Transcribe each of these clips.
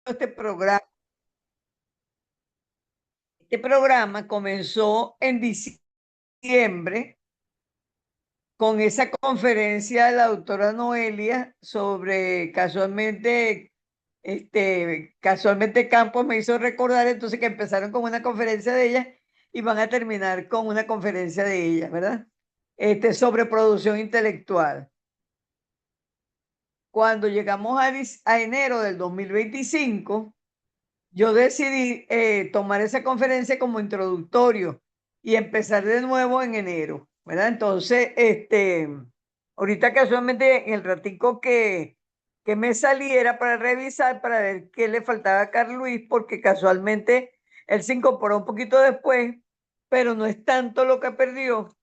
este programa. Este programa comenzó en diciembre con esa conferencia de la doctora Noelia sobre casualmente Campos me hizo recordar entonces que empezaron con una conferencia de ella y van a terminar con una conferencia de ella, ¿verdad? Sobre producción intelectual. Cuando llegamos a enero del 2025, yo decidí tomar esa conferencia como introductorio y empezar de nuevo en enero, ¿verdad? Entonces, ahorita casualmente en el ratico que me saliera para revisar, para ver qué le faltaba a Carl Luis, porque casualmente él se incorporó un poquito después, pero no es tanto lo que perdió,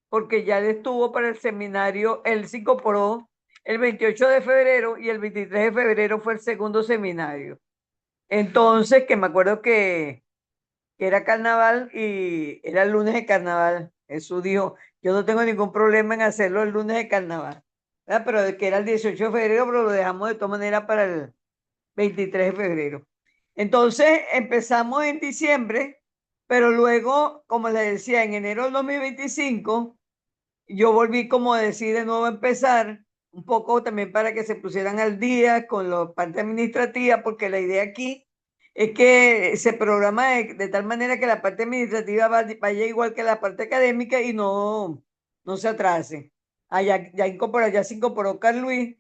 porque ya él estuvo para el seminario, él se incorporó el 28 de febrero y el 23 de febrero fue el segundo seminario. Entonces, que me acuerdo que era carnaval y era el lunes de carnaval. Jesús dijo, yo no tengo ningún problema en hacerlo el lunes de carnaval. ¿Verdad? Pero que era el 18 de febrero, pero lo dejamos de todas maneras para el 23 de febrero. Entonces empezamos en diciembre, pero luego, como les decía, en enero del 2025, yo volví como a decir de nuevo a empezar, un poco también para que se pusieran al día con la parte administrativa, porque la idea aquí es que se programa de tal manera que la parte administrativa vaya igual que la parte académica y no se atrase. Ya se incorporó Carl Luis.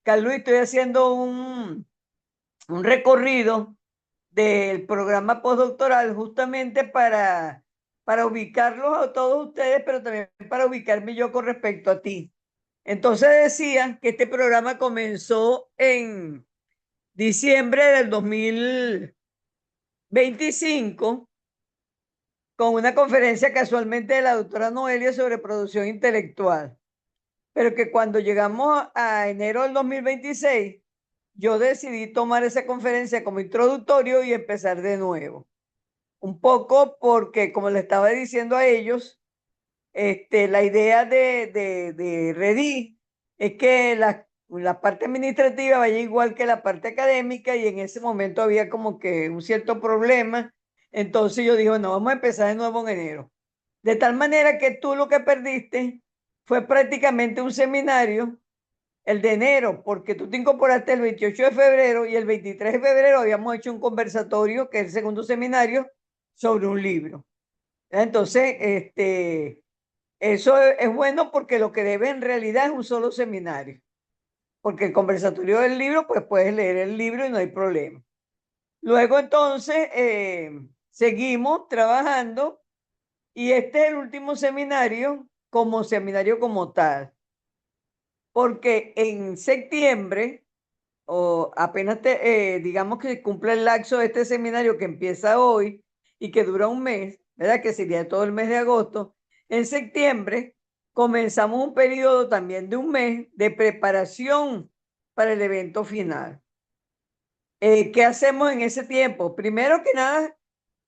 Carl Luis, estoy haciendo un recorrido del programa postdoctoral justamente para ubicarlos a todos ustedes, pero también para ubicarme yo con respecto a ti. Entonces decía que este programa comenzó en diciembre del 2025 con una conferencia casualmente de la doctora Noelia sobre producción intelectual, pero que cuando llegamos a enero del 2026, yo decidí tomar esa conferencia como introductorio y empezar de nuevo. Un poco porque, como le estaba diciendo a ellos, la idea de Redí es que la parte administrativa vaya igual que la parte académica y en ese momento había como que un cierto problema. Entonces yo dije, no, vamos a empezar de nuevo en enero. De tal manera que tú lo que perdiste fue prácticamente un seminario, el de enero, porque tú te incorporaste el 28 de febrero y el 23 de febrero habíamos hecho un conversatorio, que es el segundo seminario, sobre un libro. Entonces, eso es bueno porque lo que debe en realidad es un solo seminario, porque el conversatorio del libro, pues puedes leer el libro y no hay problema. Luego entonces seguimos trabajando y este es el último seminario como seminario como tal, porque en septiembre o apenas digamos que cumple el lapso de este seminario que empieza hoy y que dura un mes, ¿verdad? Que sería todo el mes de agosto. En septiembre comenzamos un periodo también de un mes de preparación para el evento final. ¿Qué hacemos en ese tiempo? Primero que nada,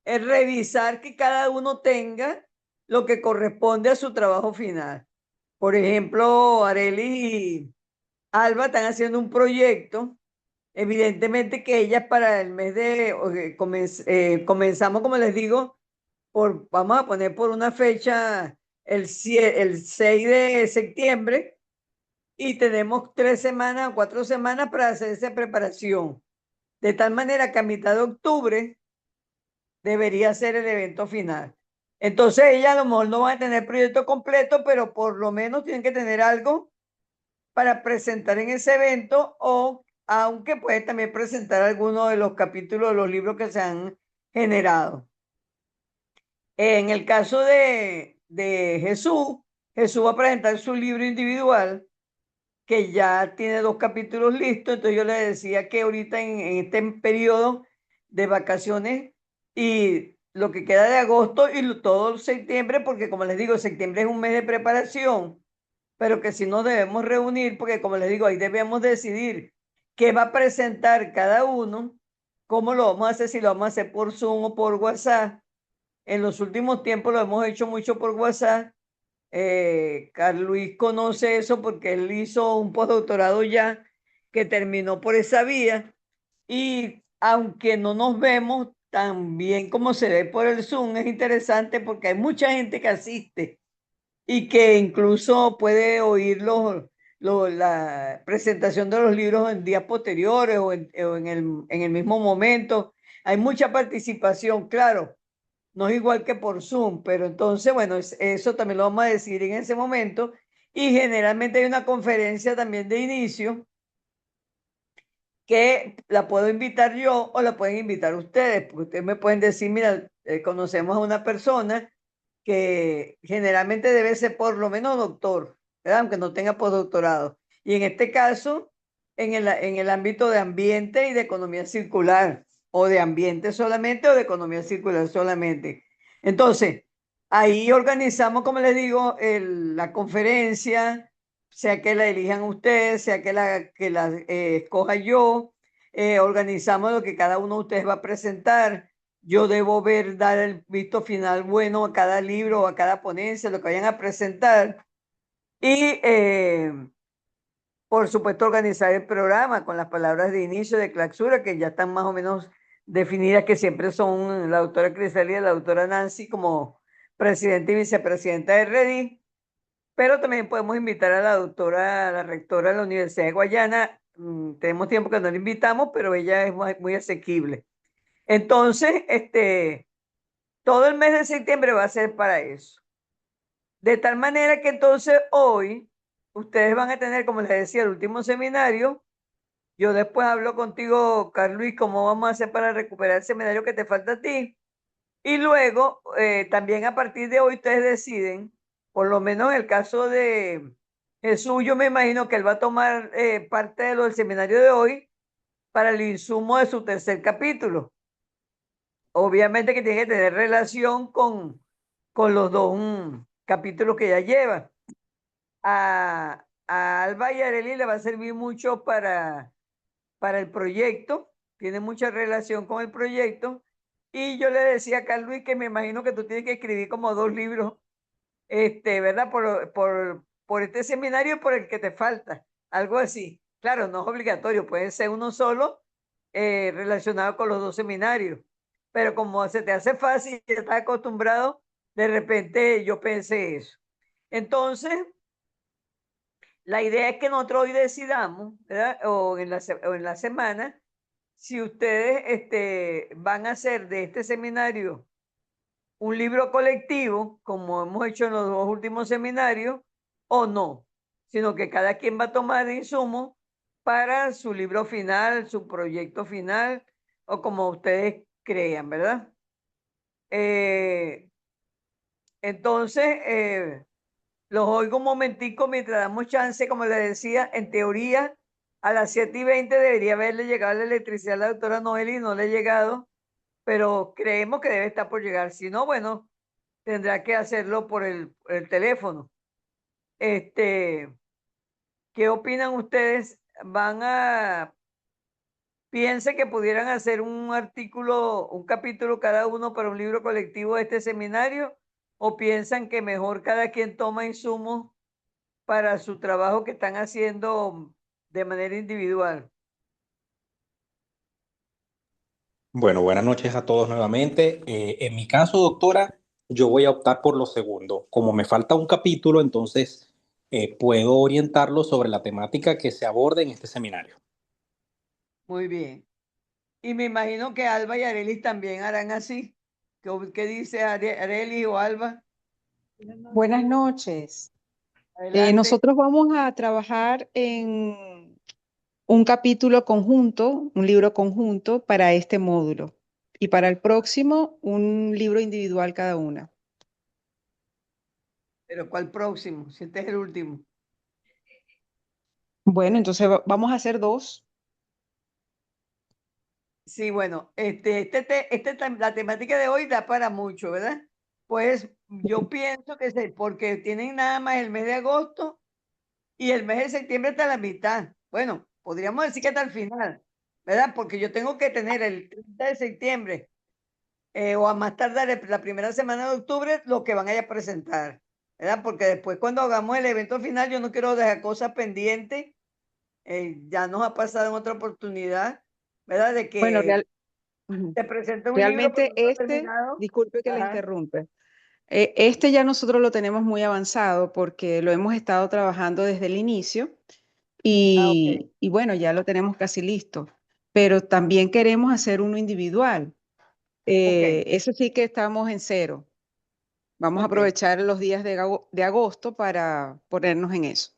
es revisar que cada uno tenga lo que corresponde a su trabajo final. Por ejemplo, Arely y Alba están haciendo un proyecto. Evidentemente que ellas para el mes comenzamos, como les digo, vamos a poner por una fecha el 6 de septiembre y tenemos 3 semanas o 4 semanas para hacer esa preparación. De tal manera que a mitad de octubre debería ser el evento final. Entonces ellas a lo mejor no van a tener proyecto completo, pero por lo menos tienen que tener algo para presentar en ese evento o aunque puede también presentar algunos de los capítulos de los libros que se han generado. En el caso de Jesús, Jesús va a presentar su libro individual que ya tiene 2 capítulos listos, entonces yo le decía que ahorita en este periodo de vacaciones y lo que queda de agosto y todo septiembre, porque como les digo, septiembre es un mes de preparación, pero que si nos debemos reunir, porque como les digo, ahí debemos decidir qué va a presentar cada uno, cómo lo vamos a hacer, si lo vamos a hacer por Zoom o por WhatsApp. En los últimos tiempos lo hemos hecho mucho por WhatsApp. Carl Luis conoce eso porque él hizo un postdoctorado ya que terminó por esa vía y aunque no nos vemos tan bien como se ve por el Zoom, es interesante porque hay mucha gente que asiste y que incluso puede oír la presentación de los libros en días posteriores en el mismo momento. Hay mucha participación, claro, no es igual que por Zoom, pero entonces, bueno, eso también lo vamos a decir en ese momento. Y generalmente hay una conferencia también de inicio que la puedo invitar yo o la pueden invitar ustedes, porque ustedes me pueden decir, mira, conocemos a una persona que generalmente debe ser por lo menos doctor, ¿verdad? Aunque no tenga postdoctorado. Y en este caso, en el ámbito de ambiente y de economía circular, o de ambiente solamente o de economía circular solamente. Entonces, ahí organizamos, como les digo, la conferencia, sea que la elijan ustedes, sea que la escoja yo. Organizamos lo que cada uno de ustedes va a presentar. Yo debo ver, dar el visto final bueno a cada libro o a cada ponencia, lo que vayan a presentar. Y, por supuesto, organizar el programa con las palabras de inicio de clausura, que ya están más o menos definidas, que siempre son la doctora Crisalia y la doctora Nancy como presidenta y vicepresidenta de REDI. Pero también podemos invitar a la doctora, a la rectora de la Universidad de Guayana. Tenemos tiempo que no la invitamos, pero ella es muy, muy asequible. Entonces, todo el mes de septiembre va a ser para eso. De tal manera que entonces hoy ustedes van a tener, como les decía, el último seminario. Yo después hablo contigo, Carlos, cómo vamos a hacer para recuperar el seminario que te falta a ti. Y luego, también a partir de hoy, ustedes deciden, por lo menos en el caso de Jesús, yo me imagino que él va a tomar parte de lo del seminario de hoy para el insumo de su tercer capítulo. Obviamente que tiene que tener relación con los dos capítulos que ya lleva. A Alba y Areli le va a servir mucho para el proyecto, tiene mucha relación con el proyecto. Y yo le decía a Carlos que me imagino que tú tienes que escribir como 2 libros, ¿verdad? Por este seminario y por el que te falta, algo así. Claro, no es obligatorio, puede ser uno solo relacionado con los 2 seminarios, pero como se te hace fácil y estás acostumbrado, de repente yo pensé eso. Entonces, la idea es que nosotros hoy decidamos, ¿verdad? O en la semana, si ustedes van a hacer de este seminario un libro colectivo, como hemos hecho en los 2 últimos seminarios, o no, sino que cada quien va a tomar insumos para su libro final, su proyecto final, o como ustedes crean, ¿verdad? Eh, entonces, los oigo un momentico mientras damos chance, como les decía, en teoría, a las 7:20 debería haberle llegado la electricidad a la doctora Noeli y no le ha llegado, pero creemos que debe estar por llegar. Si no, bueno, tendrá que hacerlo por el teléfono. Este, ¿Qué opinan ustedes? Piense que pudieran hacer un artículo, un capítulo cada uno para un libro colectivo de este seminario, o piensan que mejor cada quien toma insumos para su trabajo que están haciendo de manera individual? Bueno, buenas noches a todos nuevamente. En mi caso, doctora, yo voy a optar por lo segundo. Como me falta un capítulo, entonces puedo orientarlo sobre la temática que se aborde en este seminario. Muy bien. Y me imagino que Alba y Arelis también harán así. ¿Qué dice Arelis o Alba? Buenas noches. Adelante. Nosotros vamos a trabajar en un capítulo conjunto, un libro conjunto para este módulo y para el próximo un libro individual cada una. Pero ¿cuál próximo? Si este es el último. Bueno, entonces vamos a hacer dos. Sí, bueno, la temática de hoy da para mucho, ¿verdad? Pues yo pienso que porque tienen nada más el mes de agosto y el mes de septiembre hasta la mitad. Bueno, podríamos decir que hasta el final, ¿verdad? Porque yo tengo que tener el 30 de septiembre o a más tardar la primera semana de octubre lo que van a ir a presentar, ¿verdad? Porque después cuando hagamos el evento final yo no quiero dejar cosas pendientes. Ya nos ha pasado en otra oportunidad, ¿verdad? De Bueno, que Ujú. te presenta un libro, pero Realmente no lo ha este, terminado. disculpe que le Ajá. interrumpe, este ya nosotros lo tenemos muy avanzado porque lo hemos estado trabajando desde el inicio Ah, ok. y bueno, ya lo tenemos casi listo, pero también queremos hacer uno individual. Ok, Eso sí que estamos en cero. Vamos a ok. aprovechar los días de agosto para ponernos en eso.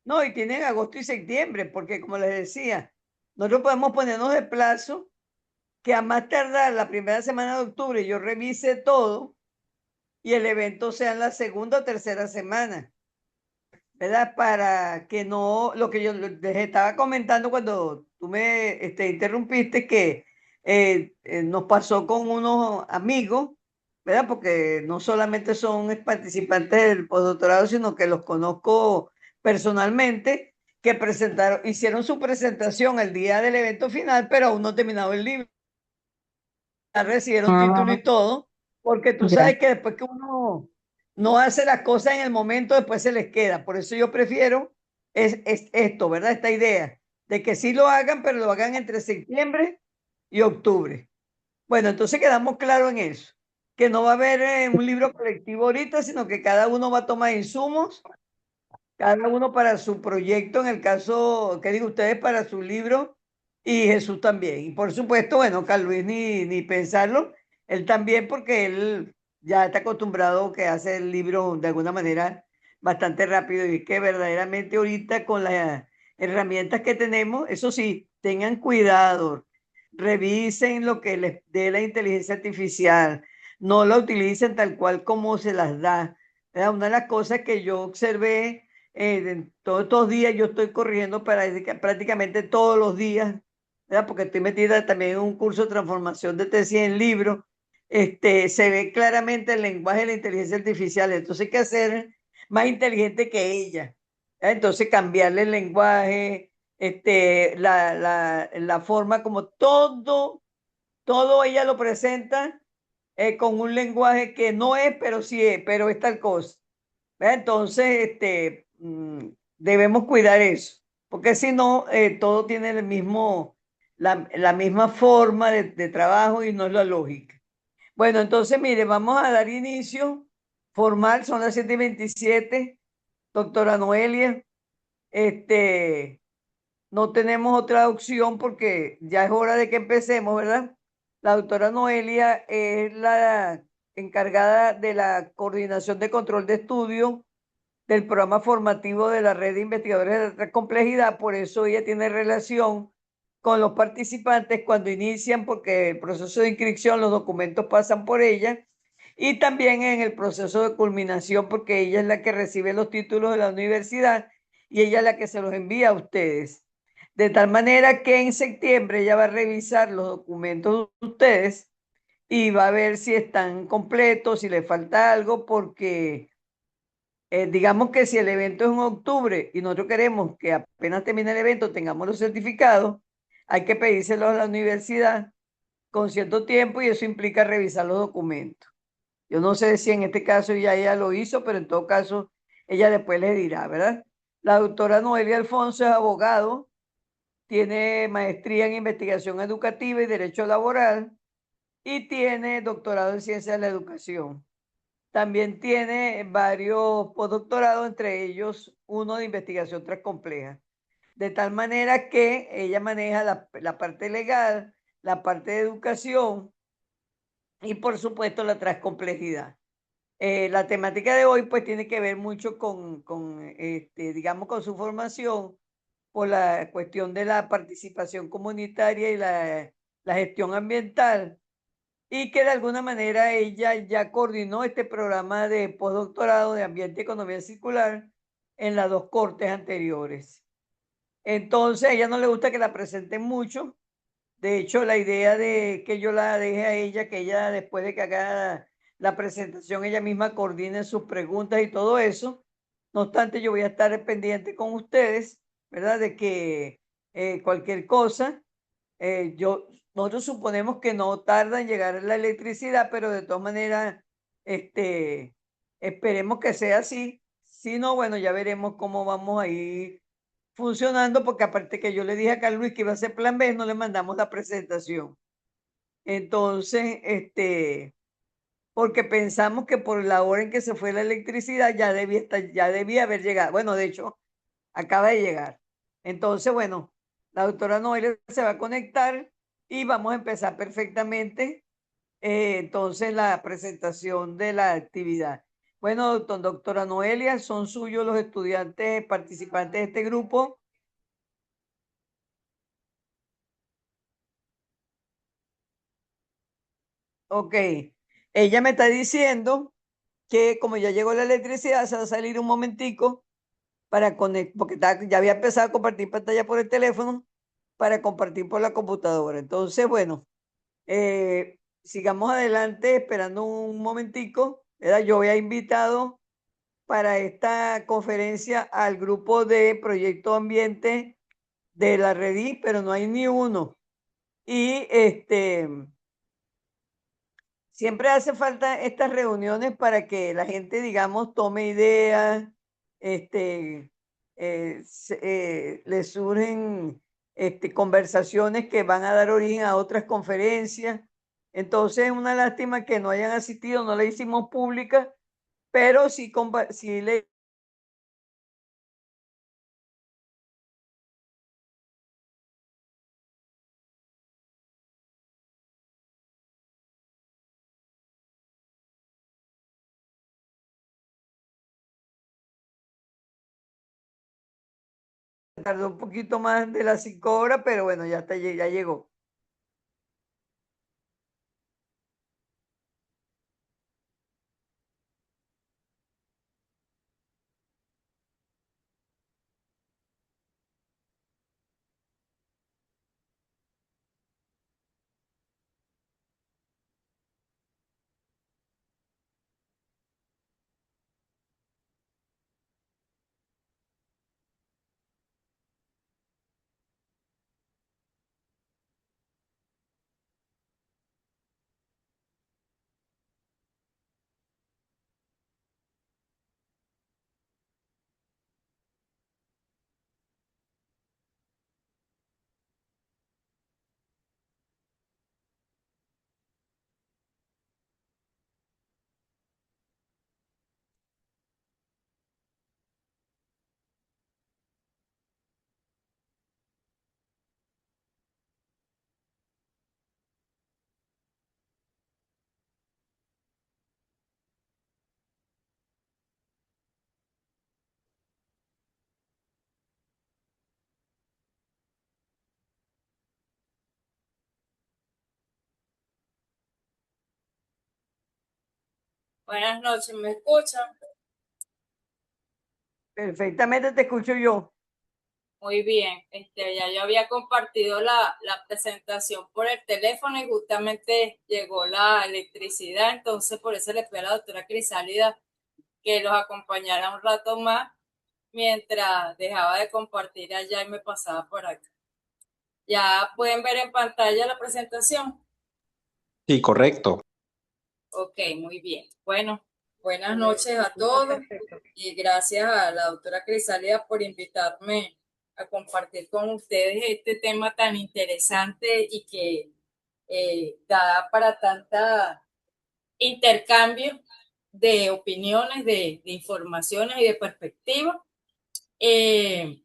No, y tienen agosto y septiembre, porque como les decía, nosotros podemos ponernos de plazo que a más tardar la primera semana de octubre yo revise todo y el evento sea en la segunda o tercera semana, ¿verdad? Para que no, lo que yo les estaba comentando cuando tú me interrumpiste, que nos pasó con unos amigos, ¿verdad? Porque no solamente son participantes del postdoctorado, sino que los conozco personalmente, que presentaron, hicieron su presentación el día del evento final, pero aún no terminado el libro. Ya recibieron título Ah, y todo, porque tú ya. sabes que después que uno no hace las cosas en el momento, después se les queda. Por eso yo prefiero es esto, ¿verdad? Esta idea de que sí lo hagan, pero lo hagan entre septiembre y octubre. Bueno, entonces quedamos claros en eso, que no va a haber un libro colectivo ahorita, sino que cada uno va a tomar insumos, cada uno para su proyecto, en el caso, que digo ustedes, para su libro, y Jesús también. Y por supuesto, bueno, Carlos Luis ni pensarlo, él también, porque él ya está acostumbrado que hace el libro de alguna manera bastante rápido, y es que verdaderamente ahorita con las herramientas que tenemos, eso sí, tengan cuidado, revisen lo que les dé la inteligencia artificial, no la utilicen tal cual como se las da. ¿Verdad? Una de las cosas que yo observé todos estos días, yo estoy corriendo prácticamente todos los días, ¿verdad? Porque estoy metida también en un curso de transformación de tesis en libros. Se ve claramente el lenguaje de la inteligencia artificial, entonces hay que hacer más inteligente que ella. ¿Verdad? Entonces cambiarle el lenguaje, la forma como todo ella lo presenta con un lenguaje que no es, pero sí es, pero es tal cosa. ¿Ve? Entonces, debemos cuidar eso, porque si no, todo tiene la misma forma de trabajo y no es la lógica. Bueno, entonces, mire, vamos a dar inicio formal, son las 7:27, doctora Noelia. Este, no tenemos otra opción porque ya es hora de que empecemos, ¿verdad? La doctora Noelia es la encargada de la coordinación de control de estudio del programa formativo de la red de investigadores de alta complejidad, por eso ella tiene relación con los participantes cuando inician, porque el proceso de inscripción, los documentos pasan por ella, y también en el proceso de culminación, porque ella es la que recibe los títulos de la universidad y ella es la que se los envía a ustedes. De tal manera que en septiembre ella va a revisar los documentos de ustedes y va a ver si están completos, si le falta algo, porque digamos que si el evento es en octubre y nosotros queremos que apenas termine el evento tengamos los certificados, hay que pedírselos a la universidad con cierto tiempo y eso implica revisar los documentos. Yo no sé si en este caso ya ella lo hizo, pero en todo caso ella después le dirá, ¿verdad? La doctora Noelia Alfonso es abogado, tiene maestría en investigación educativa y derecho laboral y tiene doctorado en ciencias de la educación. También tiene varios postdoctorados, entre ellos uno de investigación transcompleja. De tal manera que ella maneja la parte legal, la parte de educación y por supuesto la transcomplejidad. La temática de hoy pues tiene que ver mucho digamos, con su formación por la cuestión de la participación comunitaria y la gestión ambiental y que de alguna manera ella ya coordinó este programa de postdoctorado de Ambiente y Economía Circular en las dos cortes anteriores. Entonces, a ella no le gusta que la presenten mucho. De hecho, la idea de que yo la deje a ella, que ella después de que haga la presentación, ella misma coordine sus preguntas y todo eso. No obstante, yo voy a estar pendiente con ustedes, ¿verdad? De que cualquier cosa nosotros suponemos que no tarda en llegar la electricidad, pero de todas maneras, este, esperemos que sea así. Si no, bueno, ya veremos cómo vamos a ir funcionando, porque aparte que yo le dije a Carlos Luis que iba a hacer plan B, no le mandamos la presentación. Entonces, porque pensamos que por la hora en que se fue la electricidad ya debía haber llegado. Bueno, de hecho, acaba de llegar. Entonces, bueno, la doctora Noelia se va a conectar y vamos a empezar perfectamente entonces la presentación de la actividad. Bueno, doctora Noelia, son suyos los estudiantes participantes de este grupo. Ok, ella me está diciendo que como ya llegó la electricidad, se va a salir un momentico para conectar, porque ya había empezado a compartir pantalla por el teléfono para compartir por la computadora. Entonces, bueno, sigamos adelante esperando un momentico. ¿Verdad? Yo había invitado para esta conferencia al grupo de Proyecto Ambiente de la Redi, pero no hay ni uno. Y siempre hace falta estas reuniones para que la gente, digamos, tome ideas, este, le surgen conversaciones que van a dar origen a otras conferencias. Entonces, es una lástima que no hayan asistido, no la hicimos pública, pero sí, sí le tardó un poquito más de las 5 horas, pero bueno, ya está, ya llegó. Buenas noches, ¿me escuchan? Perfectamente te escucho yo. Muy bien, ya yo había compartido la presentación por el teléfono y justamente llegó la electricidad, entonces por eso le pedí a la doctora Crisálida que los acompañara un rato más mientras dejaba de compartir allá y me pasaba por acá. Ya pueden ver en pantalla la presentación. Sí, correcto. Ok, muy bien. Bueno, buenas noches a todos y gracias a la doctora Crisálida por invitarme a compartir con ustedes este tema tan interesante y que da para tanta intercambio de opiniones, de informaciones y de perspectivas. He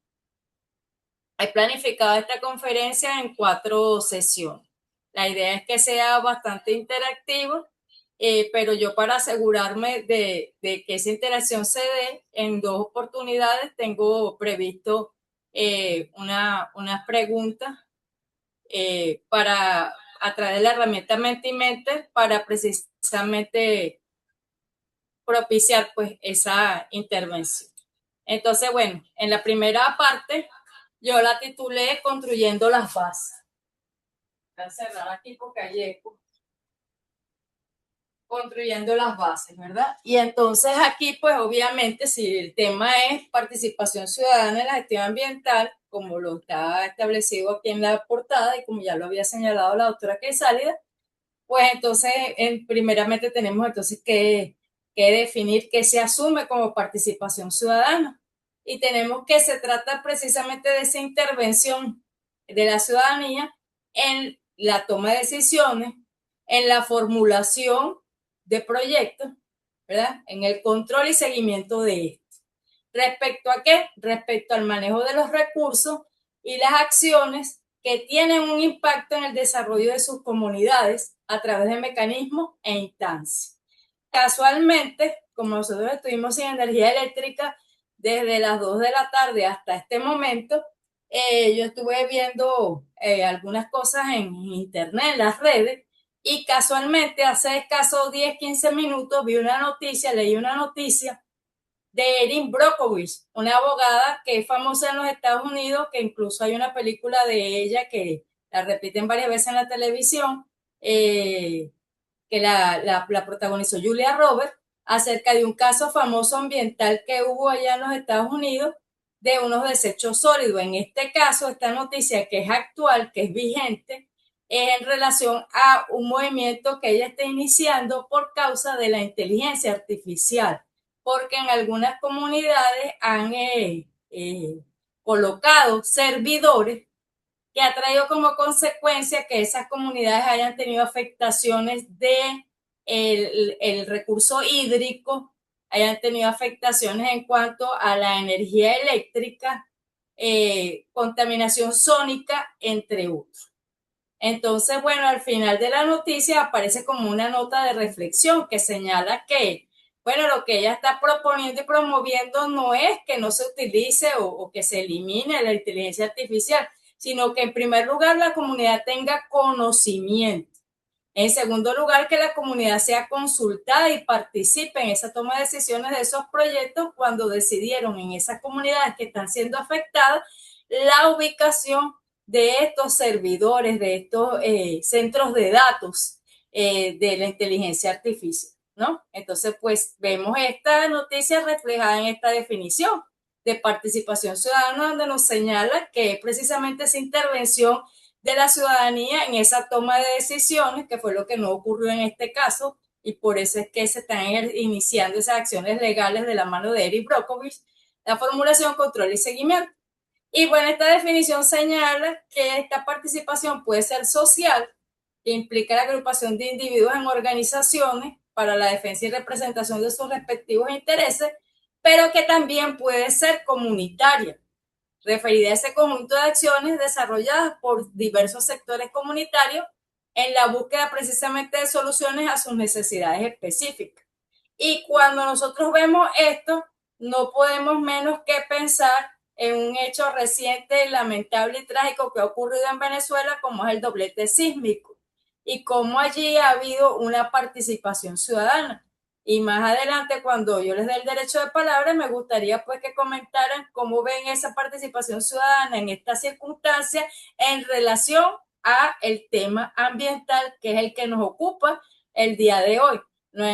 planificado esta conferencia en 4 sesiones. La idea es que sea bastante interactivo, pero yo para asegurarme de que esa interacción se dé en 2 oportunidades tengo previsto unas preguntas para a través de la herramienta Mentimeter para precisamente propiciar pues esa intervención. Entonces, bueno, en la primera parte yo la titulé Construyendo las bases. Voy a cerrar aquí porque hay eco. Construyendo las bases, ¿verdad? Y entonces aquí, pues obviamente, si el tema es participación ciudadana en la gestión ambiental, como lo está establecido aquí en la portada y como ya lo había señalado la doctora Crisálida, pues entonces, primeramente tenemos entonces que definir qué se asume como participación ciudadana. Y tenemos que se trata precisamente de esa intervención de la ciudadanía en la toma de decisiones en la formulación de proyectos, ¿verdad? En el control y seguimiento de estos. ¿Respecto a qué? Respecto al manejo de los recursos y las acciones que tienen un impacto en el desarrollo de sus comunidades a través de mecanismos e instancias. Casualmente, como nosotros estuvimos sin energía eléctrica desde las 2 de la tarde hasta este momento, yo estuve viendo algunas cosas en internet, en las redes, y casualmente hace escasos 10, 15 minutos leí una noticia de Erin Brockovich, una abogada que es famosa en los Estados Unidos, que incluso hay una película de ella que la repiten varias veces en la televisión, que la protagonizó Julia Roberts, acerca de un caso famoso ambiental que hubo allá en los Estados Unidos de unos desechos sólidos. En este caso, esta noticia que es actual, que es vigente, es en relación a un movimiento que ella está iniciando por causa de la inteligencia artificial, porque en algunas comunidades han colocado servidores que ha traído como consecuencia que esas comunidades hayan tenido afectaciones de el recurso hídrico, hayan tenido afectaciones en cuanto a la energía eléctrica, contaminación sónica, entre otros. Entonces, bueno, al final de la noticia aparece como una nota de reflexión que señala que, bueno, lo que ella está proponiendo y promoviendo no es que no se utilice o que se elimine la inteligencia artificial, sino que en primer lugar la comunidad tenga conocimiento. En segundo lugar, que la comunidad sea consultada y participe en esa toma de decisiones de esos proyectos cuando decidieron en esas comunidades que están siendo afectadas la ubicación de estos servidores, de estos centros de datos de la inteligencia artificial, ¿no? Entonces, pues vemos esta noticia reflejada en esta definición de participación ciudadana, donde nos señala que precisamente esa intervención de la ciudadanía en esa toma de decisiones, que fue lo que no ocurrió en este caso, y por eso es que se están iniciando esas acciones legales de la mano de Erin Brockovich, la formulación, control y seguimiento. Y bueno, esta definición señala que esta participación puede ser social, que implica la agrupación de individuos en organizaciones para la defensa y representación de sus respectivos intereses, pero que también puede ser comunitaria, referida a ese conjunto de acciones desarrolladas por diversos sectores comunitarios en la búsqueda precisamente de soluciones a sus necesidades específicas. Y cuando nosotros vemos esto, no podemos menos que pensar en un hecho reciente, lamentable y trágico que ha ocurrido en Venezuela, como es el doblete sísmico, y cómo allí ha habido una participación ciudadana. Y más adelante, cuando yo les dé el derecho de palabra, me gustaría pues que comentaran cómo ven esa participación ciudadana en esta circunstancia en relación a el tema ambiental, que es el que nos ocupa el día de hoy, ¿no?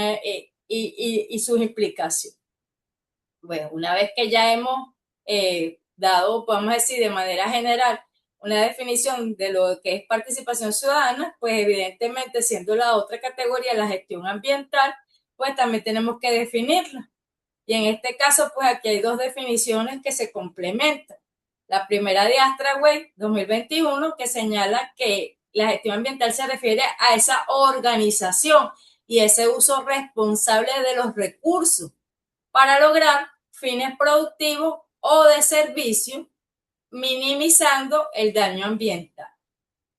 Y sus implicaciones. Bueno, una vez que ya hemos dado, podemos decir de manera general, una definición de lo que es participación ciudadana, pues evidentemente siendo la otra categoría la gestión ambiental, pues también tenemos que definirla. Y en este caso, pues aquí hay dos definiciones que se complementan. La primera de Astraway 2021, que señala que la gestión ambiental se refiere a esa organización y ese uso responsable de los recursos para lograr fines productivos o de servicio, minimizando el daño ambiental.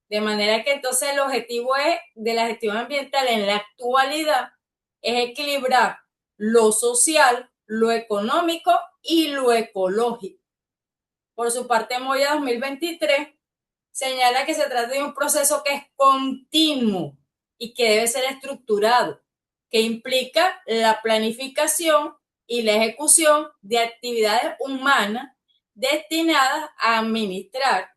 De manera que entonces el objetivo de la gestión ambiental en la actualidad es equilibrar lo social, lo económico y lo ecológico. Por su parte, Moya 2023 señala que se trata de un proceso que es continuo y que debe ser estructurado, que implica la planificación y la ejecución de actividades humanas destinadas a administrar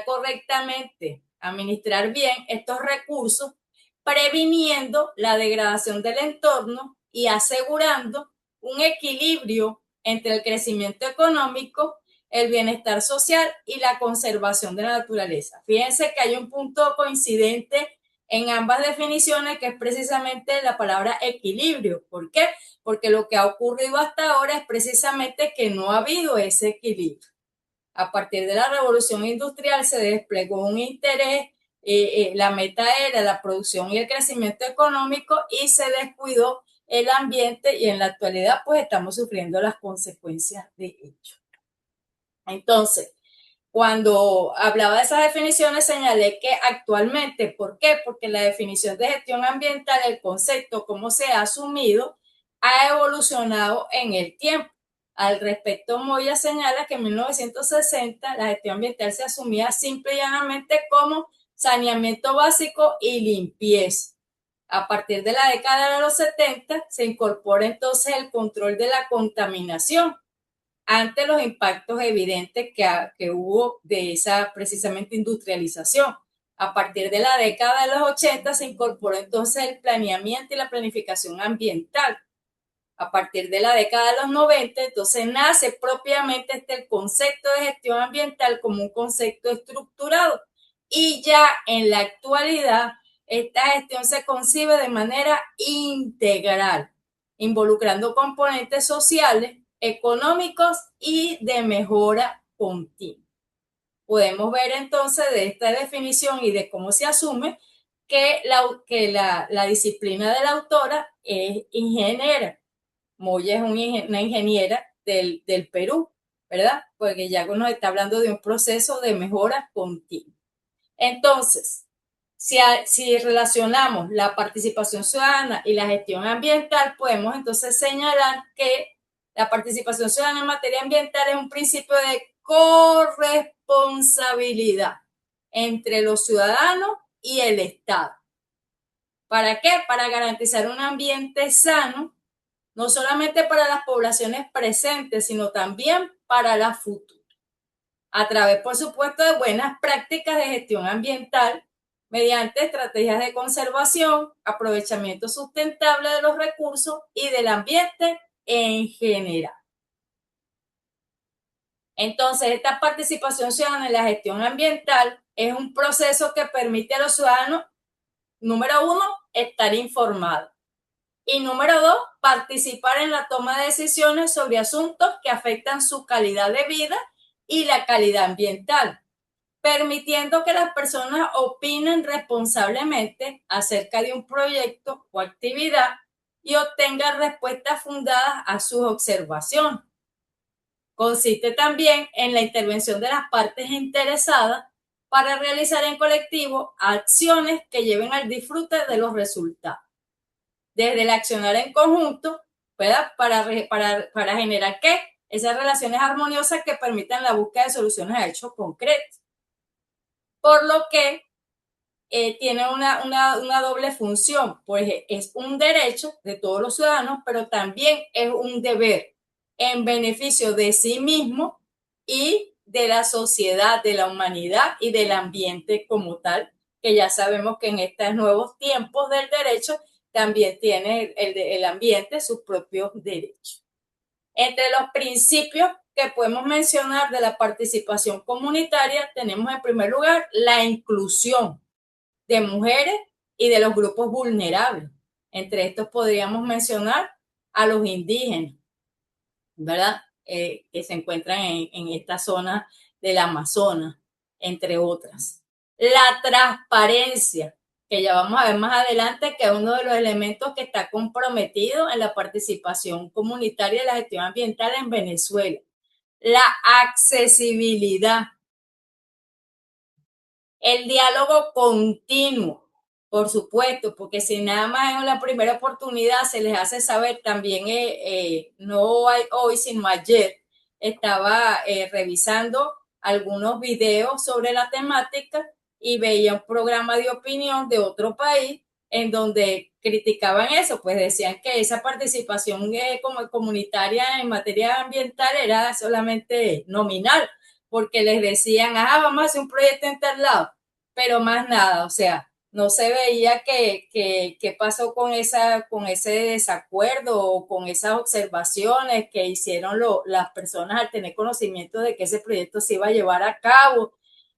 correctamente, administrar bien estos recursos, previniendo la degradación del entorno y asegurando un equilibrio entre el crecimiento económico, el bienestar social y la conservación de la naturaleza. Fíjense que hay un punto coincidente en ambas definiciones, que es precisamente la palabra equilibrio. ¿Por qué? Porque lo que ha ocurrido hasta ahora es precisamente que no ha habido ese equilibrio. A partir de la revolución industrial se desplegó un interés la meta era la producción y el crecimiento económico y se descuidó el ambiente y en la actualidad pues estamos sufriendo las consecuencias de ello. Entonces, cuando hablaba de esas definiciones, señalé que actualmente, ¿por qué? Porque la definición de gestión ambiental, el concepto, cómo se ha asumido, ha evolucionado en el tiempo. Al respecto, Moya señala que en 1960 la gestión ambiental se asumía simple y llanamente como saneamiento básico y limpieza. A partir de la década de los 70 se incorpora entonces el control de la contaminación ante los impactos evidentes que hubo de esa precisamente industrialización. A partir de la década de los 80 se incorporó entonces el planeamiento y la planificación ambiental. A partir de la década de los 90, entonces nace propiamente el concepto de gestión ambiental como un concepto estructurado. Y ya en la actualidad, esta gestión se concibe de manera integral, involucrando componentes sociales, económicos y de mejora continua. Podemos ver entonces de esta definición y de cómo se asume que la disciplina de la autora es ingeniera. Moya es una ingeniera del Perú, ¿verdad? Porque ya nos está hablando de un proceso de mejora continua. Entonces, si relacionamos la participación ciudadana y la gestión ambiental, podemos entonces señalar que la participación ciudadana en materia ambiental es un principio de corresponsabilidad entre los ciudadanos y el Estado. ¿Para qué? Para garantizar un ambiente sano, no solamente para las poblaciones presentes, sino también para las futuras. A través, por supuesto, de buenas prácticas de gestión ambiental, mediante estrategias de conservación, aprovechamiento sustentable de los recursos y del ambiente en general. Entonces, esta participación ciudadana en la gestión ambiental es un proceso que permite a los ciudadanos, número uno, estar informados. Y número dos, participar en la toma de decisiones sobre asuntos que afectan su calidad de vida y la calidad ambiental, permitiendo que las personas opinen responsablemente acerca de un proyecto o actividad y obtengan respuestas fundadas a sus observaciones. Consiste también en la intervención de las partes interesadas para realizar en colectivo acciones que lleven al disfrute de los resultados. Desde el accionar en conjunto, ¿verdad? Para generar ¿qué? Esas relaciones armoniosas que permitan la búsqueda de soluciones a hechos concretos. Por lo que tiene una doble función, pues es un derecho de todos los ciudadanos, pero también es un deber en beneficio de sí mismo y de la sociedad, de la humanidad y del ambiente como tal, que ya sabemos que en estos nuevos tiempos del derecho también tiene el ambiente sus propios derechos. Entre los principios que podemos mencionar de la participación comunitaria tenemos en primer lugar la inclusión de mujeres y de los grupos vulnerables. Entre estos podríamos mencionar a los indígenas, ¿verdad? Que se encuentran en esta zona del Amazonas, entre otras. La transparencia, que ya vamos a ver más adelante, que es uno de los elementos que está comprometido en la participación comunitaria de la gestión ambiental en Venezuela. La accesibilidad, el diálogo continuo, por supuesto, porque si nada más en la primera oportunidad se les hace saber, también no hay hoy, sino ayer, estaba revisando algunos videos sobre la temática y veía un programa de opinión de otro país en donde criticaban eso, pues decían que esa participación como comunitaria en materia ambiental era solamente nominal, porque les decían, vamos a hacer un proyecto en tal lado, pero más nada, o sea, no se veía qué pasó con ese desacuerdo o con esas observaciones que hicieron las personas al tener conocimiento de que ese proyecto se iba a llevar a cabo.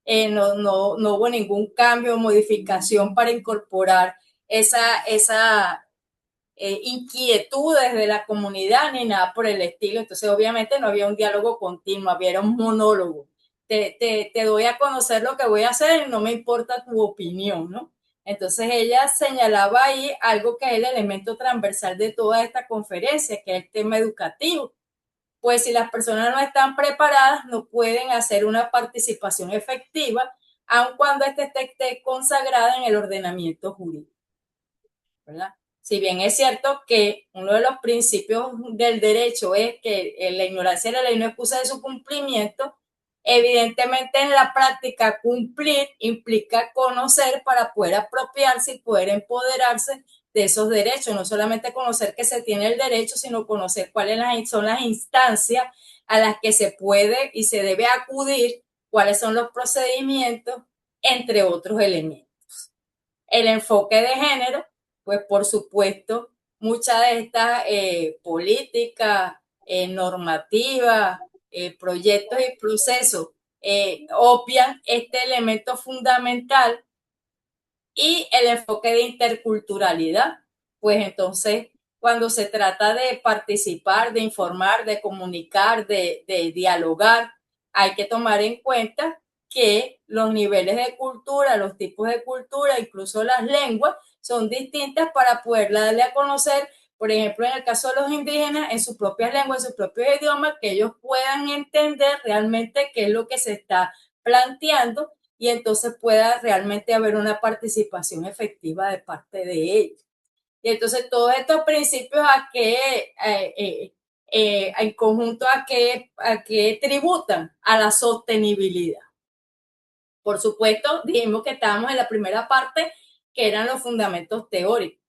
No hubo ningún cambio o modificación para incorporar esa inquietudes de la comunidad ni nada por el estilo. Entonces, obviamente, no había un diálogo continuo, había un monólogo. te doy a conocer lo que voy a hacer y no me importa tu opinión, ¿no? Entonces ella señalaba ahí algo que es el elemento transversal de toda esta conferencia, que es el tema educativo. Pues si las personas no están preparadas, no pueden hacer una participación efectiva, aun cuando ésta esté consagrada en el ordenamiento jurídico, ¿verdad? Si bien es cierto que uno de los principios del derecho es que la ignorancia de la ley no excusa de su cumplimiento, evidentemente en la práctica cumplir implica conocer para poder apropiarse y poder empoderarse de esos derechos, no solamente conocer que se tiene el derecho, sino conocer cuáles son las instancias a las que se puede y se debe acudir, cuáles son los procedimientos, entre otros elementos. El enfoque de género, pues por supuesto, muchas de estas políticas, normativas, proyectos y procesos obvian este elemento fundamental y el enfoque de interculturalidad. Pues entonces, cuando se trata de participar, de informar, de comunicar, de dialogar, hay que tomar en cuenta que los niveles de cultura, los tipos de cultura, incluso las lenguas, son distintas para poder darle a conocer, por ejemplo, en el caso de los indígenas, en sus propias lenguas, en sus propios idiomas, que ellos puedan entender realmente qué es lo que se está planteando y entonces pueda realmente haber una participación efectiva de parte de ellos. Y entonces todos estos principios en conjunto a que tributan a la sostenibilidad. Por supuesto, dijimos que estábamos en la primera parte, que eran los fundamentos teóricos,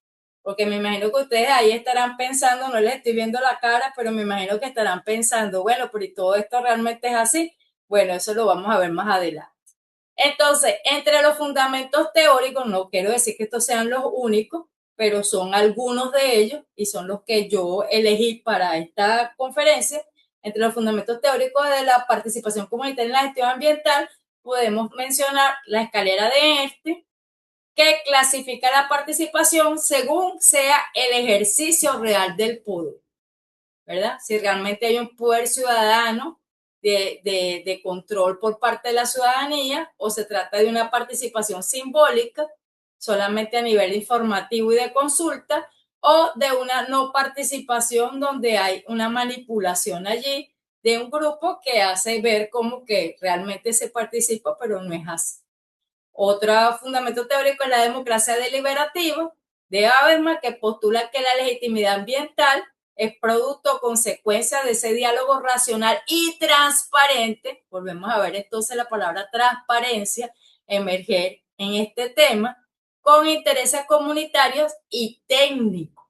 porque me imagino que ustedes ahí estarán pensando, no les estoy viendo la cara, pero me imagino que estarán pensando, bueno, pero ¿y todo esto realmente es así? Bueno, eso lo vamos a ver más adelante. Entonces, entre los fundamentos teóricos, no quiero decir que estos sean los únicos, pero son algunos de ellos y son los que yo elegí para esta conferencia. Entre los fundamentos teóricos de la participación comunitaria en la gestión ambiental, podemos mencionar la escalera de Einstein, que clasifica la participación según sea el ejercicio real del poder, ¿verdad? Si realmente hay un poder ciudadano de control por parte de la ciudadanía o se trata de una participación simbólica solamente a nivel informativo y de consulta o de una no participación donde hay una manipulación allí de un grupo que hace ver como que realmente se participa, pero no es así. Otro fundamento teórico es la democracia deliberativa de Habermas, que postula que la legitimidad ambiental es producto o consecuencia de ese diálogo racional y transparente. Volvemos a ver entonces la palabra transparencia emerger en este tema, con intereses comunitarios y técnicos.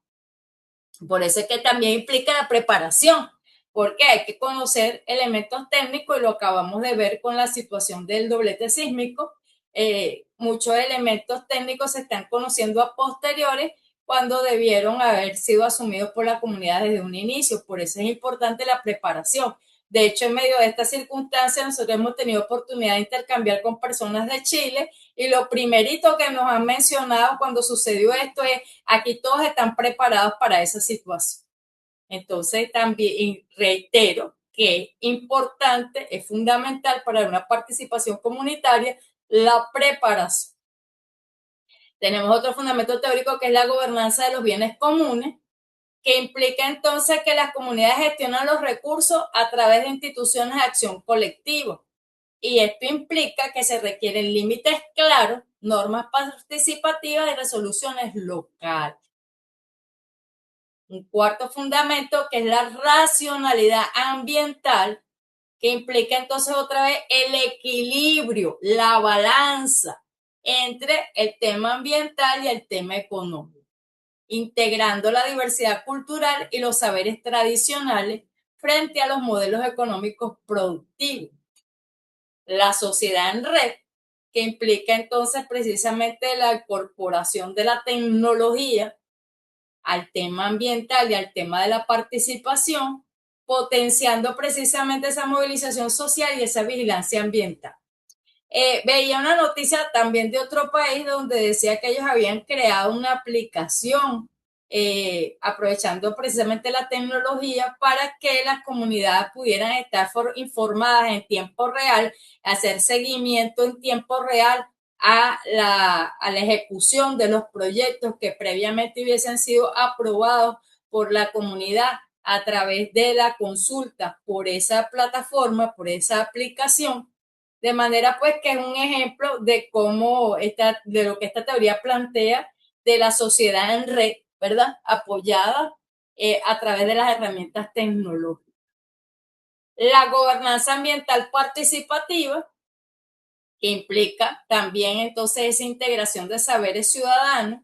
Por eso es que también implica la preparación, porque hay que conocer elementos técnicos y lo acabamos de ver con la situación del doblete sísmico. Muchos elementos técnicos se están conociendo a posteriores cuando debieron haber sido asumidos por la comunidad desde un inicio. Por eso es importante la preparación. De hecho, en medio de esta circunstancia, nosotros hemos tenido oportunidad de intercambiar con personas de Chile y lo primerito que nos han mencionado cuando sucedió esto es: aquí todos están preparados para esa situación. Entonces, también reitero que es importante, es fundamental para una participación comunitaria la preparación. Tenemos otro fundamento teórico que es la gobernanza de los bienes comunes, que implica entonces que las comunidades gestionan los recursos a través de instituciones de acción colectiva. Y esto implica que se requieren límites claros, normas participativas y resoluciones locales. Un cuarto fundamento que es la racionalidad ambiental, que implica entonces otra vez el equilibrio, la balanza entre el tema ambiental y el tema económico, integrando la diversidad cultural y los saberes tradicionales frente a los modelos económicos productivos. La sociedad en red, que implica entonces precisamente la incorporación de la tecnología al tema ambiental y al tema de la participación, potenciando precisamente esa movilización social y esa vigilancia ambiental. Veía una noticia también de otro país donde decía que ellos habían creado una aplicación aprovechando precisamente la tecnología para que las comunidades pudieran estar informadas en tiempo real, hacer seguimiento en tiempo real a la ejecución de los proyectos que previamente hubiesen sido aprobados por la comunidad a través de la consulta por esa plataforma, por esa aplicación, de manera pues que es un ejemplo de cómo de lo que esta teoría plantea de la sociedad en red, ¿verdad? Apoyada a través de las herramientas tecnológicas. La gobernanza ambiental participativa, que implica también entonces esa integración de saberes ciudadanos,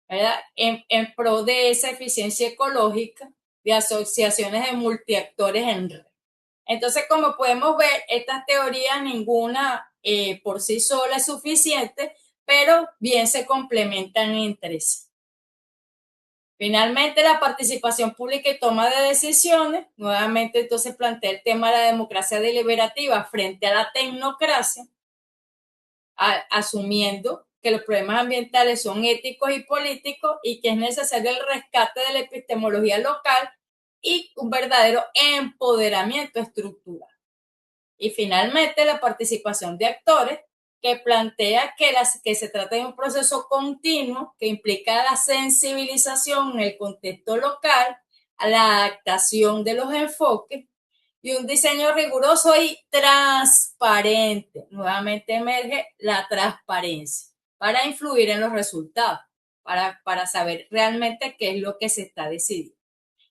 ¿verdad? En pro de esa eficiencia ecológica de asociaciones de multiactores en red. Entonces, como podemos ver, estas teorías ninguna por sí sola es suficiente, pero bien se complementan entre sí. Finalmente, la participación pública y toma de decisiones, nuevamente entonces plantea el tema de la democracia deliberativa frente a la tecnocracia, asumiendo que los problemas ambientales son éticos y políticos y que es necesario el rescate de la epistemología local y un verdadero empoderamiento estructural. Y finalmente, la participación de actores, que plantea que se trata de un proceso continuo que implica la sensibilización en el contexto local, a la adaptación de los enfoques y un diseño riguroso y transparente. Nuevamente emerge la transparencia para influir en los resultados, para saber realmente qué es lo que se está decidiendo.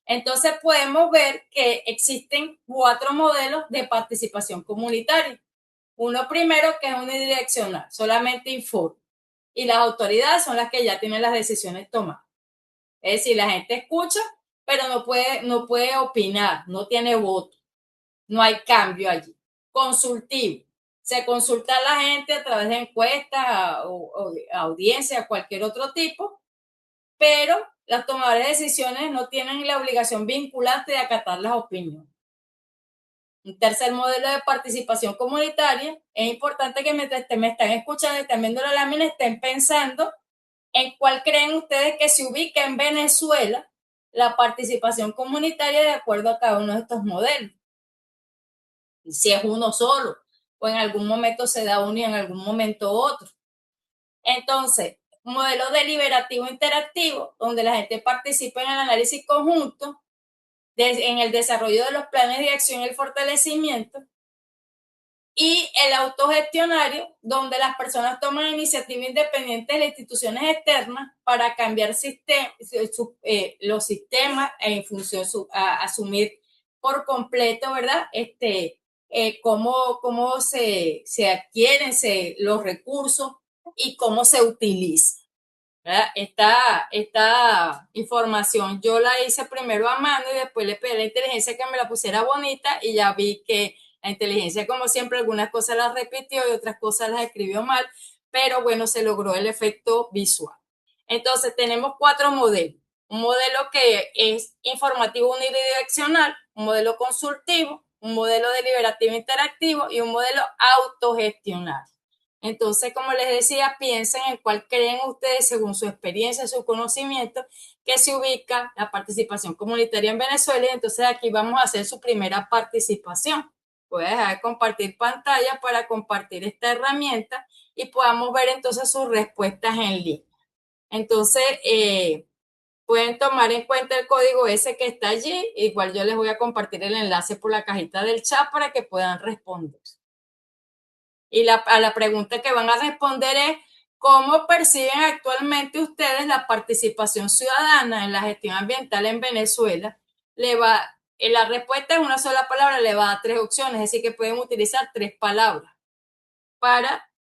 Entonces podemos ver que existen 4 modelos de participación comunitaria. Uno primero que es unidireccional, solamente informa. Y las autoridades son las que ya tienen las decisiones tomadas. Es decir, la gente escucha, pero no puede opinar, no tiene voto. No hay cambio allí. Consultivo. Se consulta a la gente a través de encuestas o audiencia, cualquier otro tipo, pero los tomadores de decisiones no tienen la obligación vinculante de acatar las opiniones. Un tercer modelo de participación comunitaria, es importante que mientras me están escuchando, están viendo la lámina, estén pensando en cuál creen ustedes que se ubica en Venezuela la participación comunitaria de acuerdo a cada uno de estos modelos. Si es uno solo, o en algún momento se da uno y en algún momento otro. Entonces, un modelo deliberativo interactivo, donde la gente participa en el análisis conjunto, en el desarrollo de los planes de acción y el fortalecimiento, y el autogestionario, donde las personas toman iniciativa independiente de las instituciones externas para cambiar los sistemas en función a asumir por completo, ¿verdad? Cómo se adquieren los recursos y cómo se utiliza. Esta información yo la hice primero a mano y después le pedí a la inteligencia que me la pusiera bonita y ya vi que la inteligencia, como siempre, algunas cosas las repitió y otras cosas las escribió mal, pero bueno, se logró el efecto visual. Entonces tenemos 4 modelos. Un modelo que es informativo unidireccional, un modelo consultivo, un modelo deliberativo interactivo y un modelo autogestional. Entonces, como les decía, piensen en cuál creen ustedes, según su experiencia, su conocimiento, que se ubica la participación comunitaria en Venezuela. Y entonces aquí vamos a hacer su primera participación. Voy a dejar de compartir pantalla para compartir esta herramienta y podamos ver entonces sus respuestas en línea. Entonces, pueden tomar en cuenta el código ese que está allí. Igual yo les voy a compartir el enlace por la cajita del chat para que puedan responder. Y a la pregunta que van a responder es, ¿cómo perciben actualmente ustedes la participación ciudadana en la gestión ambiental en Venezuela? La respuesta es una sola palabra, le va a dar 3 opciones, es decir, que pueden utilizar 3 palabras para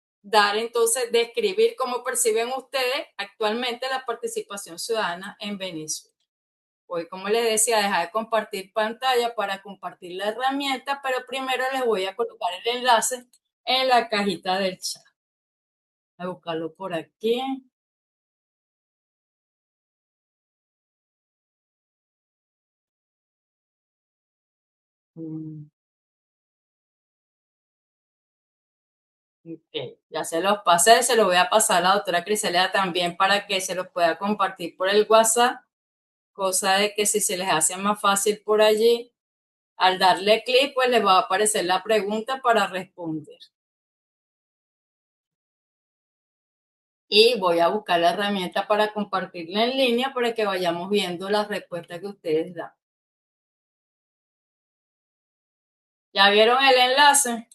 describir cómo perciben ustedes actualmente la participación ciudadana en Venezuela. Hoy, como les decía, dejar de compartir pantalla para compartir la herramienta, pero primero les voy a colocar el enlace en la cajita del chat. Voy a buscarlo por aquí. Ok, ya se los pasé, se los voy a pasar a la doctora Criselia también para que se los pueda compartir por el WhatsApp, cosa de que si se les hace más fácil por allí, al darle clic, pues les va a aparecer la pregunta para responder. Y voy a buscar la herramienta para compartirla en línea para que vayamos viendo las respuestas que ustedes dan. ¿Ya vieron el enlace?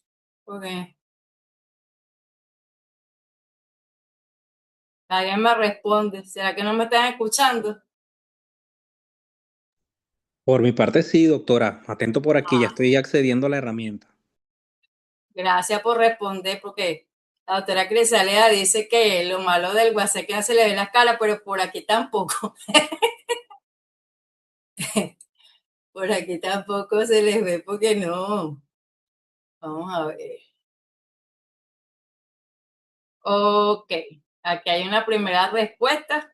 Porque alguien me responde. ¿Será que no me están escuchando? Por mi parte, sí, doctora. Atento por aquí, ya estoy accediendo a la herramienta. Gracias por responder, porque la doctora Crisalia dice que lo malo del WhatsApp es que no se le ve la cara, pero por aquí tampoco. Por aquí tampoco se les ve porque no. Vamos a ver. Ok, aquí hay una primera respuesta,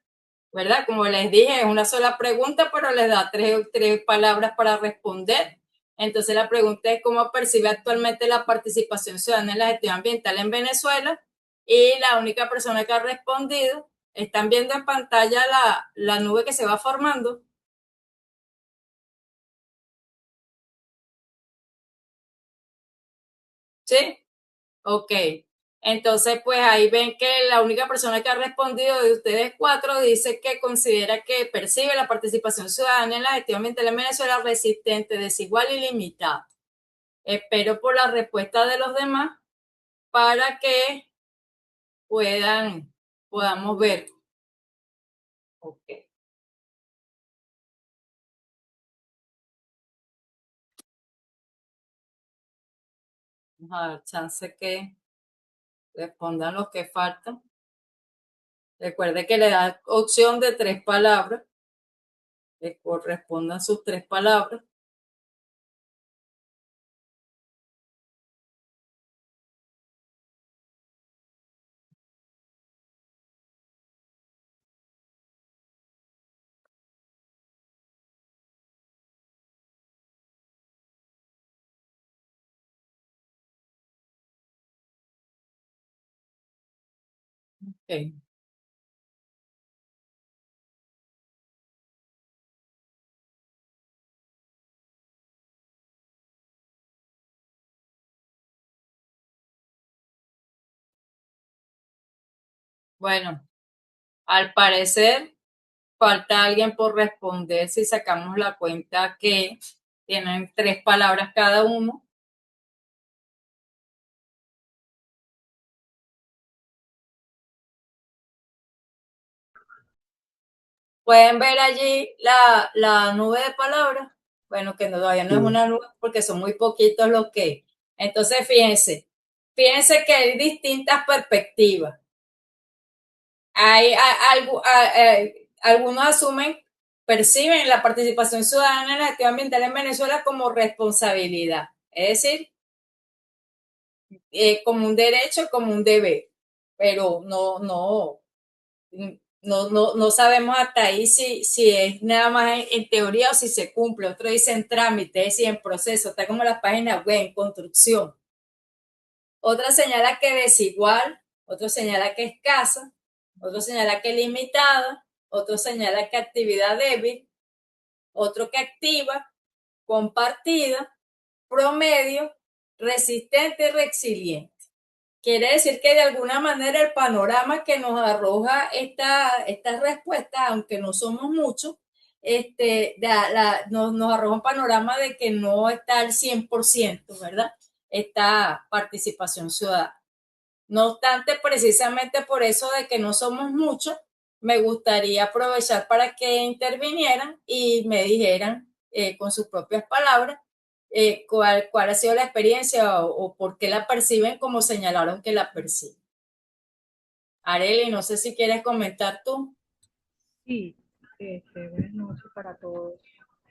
¿verdad? Como les dije, es una sola pregunta, pero les da tres palabras para responder. Entonces la pregunta es cómo percibe actualmente la participación ciudadana en la gestión ambiental en Venezuela, y la única persona que ha respondido, están viendo en pantalla la nube que se va formando. ¿Sí? Ok. Entonces, pues ahí ven que la única persona que ha respondido de ustedes cuatro dice que considera que percibe la participación ciudadana en la gestión ambiental en Venezuela resistente, desigual y limitada. Espero por la respuesta de los demás para que podamos ver. Ok. Vamos a dar chance que respondan los que faltan. Recuerde que le da opción de 3 palabras, que correspondan sus 3 palabras. Ok. Bueno, al parecer falta alguien por responder si sacamos la cuenta que tienen 3 palabras cada uno. Pueden ver allí la nube de palabras. Bueno, que todavía no es una nube porque son muy poquitos los que. Entonces, fíjense que hay distintas perspectivas. Algunos asumen, perciben la participación ciudadana en la gestión ambiental en Venezuela como responsabilidad, es decir, como un derecho, como un deber, pero no sabemos hasta ahí si es nada más en teoría o si se cumple. Otro dice en trámite, es decir, en proceso, está como las páginas web, en construcción. Otra señala que desigual, otro señala que escasa, otro señala que limitada, otro señala que actividad débil, otro que activa, compartida, promedio, resistente y resiliente. Quiere decir que de alguna manera el panorama que nos arroja esta respuesta, aunque no somos muchos, nos arroja un panorama de que no está al 100%, ¿verdad? Esta participación ciudadana. No obstante, precisamente por eso de que no somos muchos, me gustaría aprovechar para que intervinieran y me dijeran con sus propias palabras cuál ha sido la experiencia o por qué la perciben como señalaron que la perciben. Arely, no sé si quieres comentar tú. Sí, buenas noches para todos.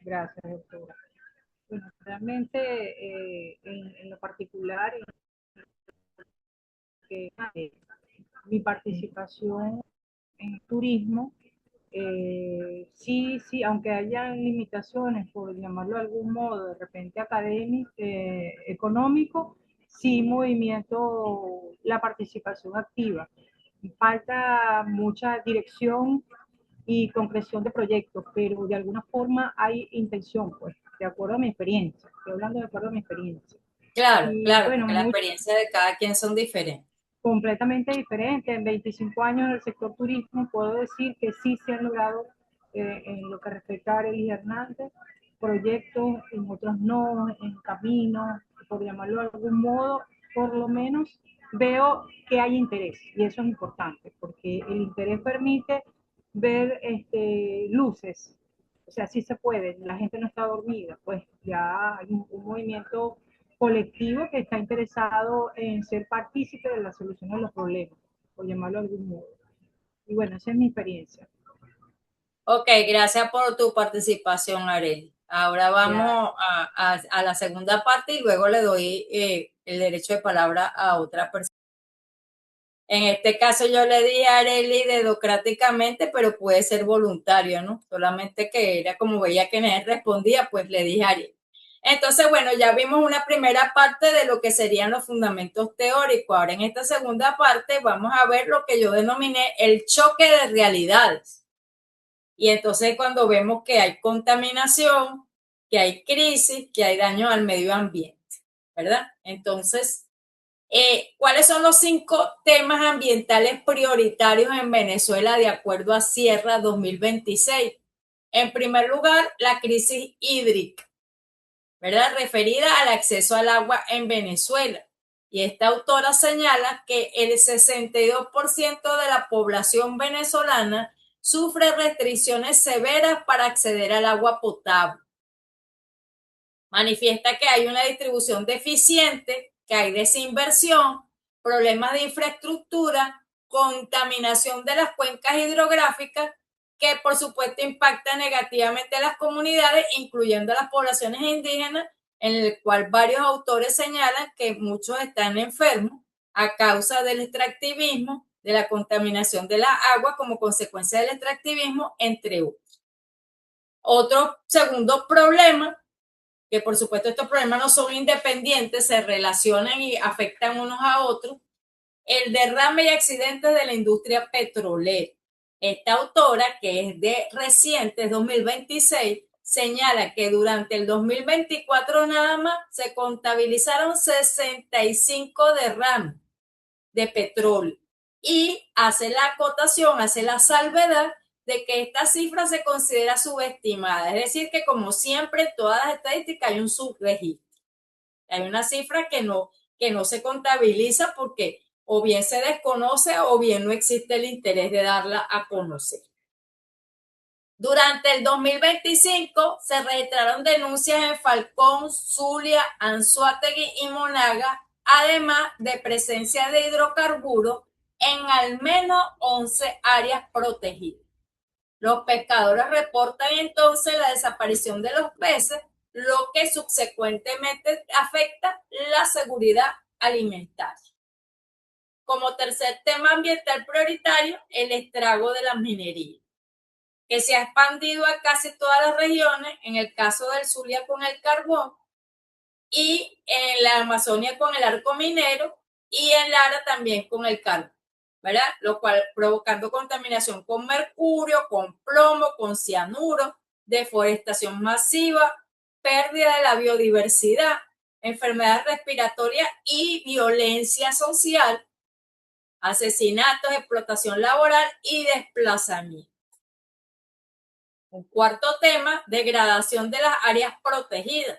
Gracias, doctora. Bueno, realmente en lo particular, mi participación en turismo, sí, aunque hayan limitaciones, por llamarlo de algún modo, de repente académico, económico, sí movimiento la participación activa. Falta mucha dirección y concreción de proyectos, pero de alguna forma hay intención, pues, de acuerdo a mi experiencia. Estoy hablando de acuerdo a mi experiencia. Claro, Y claro, bueno, porque la experiencia de cada quien son diferentes. completamente diferente. En 25 años del sector turismo puedo decir que sí se han logrado, en lo que respecta a Arelis Hernández, proyectos, en otros no, en camino, por llamarlo de algún modo, por lo menos veo que hay interés y eso es importante porque el interés permite ver luces, o sea, sí se puede, la gente no está dormida, pues ya hay un movimiento colectivo que está interesado en ser partícipe de la solución de los problemas, por llamarlo de algún modo. Y bueno, esa es mi experiencia. Ok, gracias por tu participación, Arely. Ahora vamos a la segunda parte y luego le doy el derecho de palabra a otra persona. En este caso yo le dije a Arely dedocráticamente, pero puede ser voluntario, ¿no? Solamente que era como veía que nadie respondía, pues le dije a Arely. Entonces, bueno, ya vimos una primera parte de lo que serían los fundamentos teóricos. Ahora en esta segunda parte vamos a ver lo que yo denominé el choque de realidades. Y entonces cuando vemos que hay contaminación, que hay crisis, que hay daño al medio ambiente, ¿verdad? Entonces, ¿cuáles son los 5 temas ambientales prioritarios en Venezuela de acuerdo a Sierra 2026? En primer lugar, la crisis hídrica, ¿verdad? Referida al acceso al agua en Venezuela. Y esta autora señala que el 62% de la población venezolana sufre restricciones severas para acceder al agua potable. Manifiesta que hay una distribución deficiente, que hay desinversión, problemas de infraestructura, contaminación de las cuencas hidrográficas, que por supuesto impacta negativamente a las comunidades, incluyendo a las poblaciones indígenas, en el cual varios autores señalan que muchos están enfermos a causa del extractivismo, de la contaminación de la agua como consecuencia del extractivismo, entre otros. Otro segundo problema, que por supuesto estos problemas no son independientes, se relacionan y afectan unos a otros, el derrame y accidentes de la industria petrolera. Esta autora, que es de reciente, 2026, señala que durante el 2024 nada más se contabilizaron 65 derrames de petróleo y hace la acotación, hace la salvedad de que esta cifra se considera subestimada, es decir, que como siempre en todas las estadísticas hay un subregistro, hay una cifra que no se contabiliza porque o bien se desconoce o bien no existe el interés de darla a conocer. Durante el 2025 se registraron denuncias en Falcón, Zulia, Anzoátegui y Monaga, además de presencia de hidrocarburos en al menos 11 áreas protegidas. Los pescadores reportan entonces la desaparición de los peces, lo que subsecuentemente afecta la seguridad alimentaria. Como tercer tema ambiental prioritario, el estrago de las minerías, que se ha expandido a casi todas las regiones, en el caso del Zulia con el carbón, y en la Amazonia con el arco minero, y en Lara también con el carbón, ¿verdad? Lo cual provocando contaminación con mercurio, con plomo, con cianuro, deforestación masiva, pérdida de la biodiversidad, enfermedades respiratorias y violencia social, asesinatos, explotación laboral y desplazamiento. Un cuarto tema, degradación de las áreas protegidas,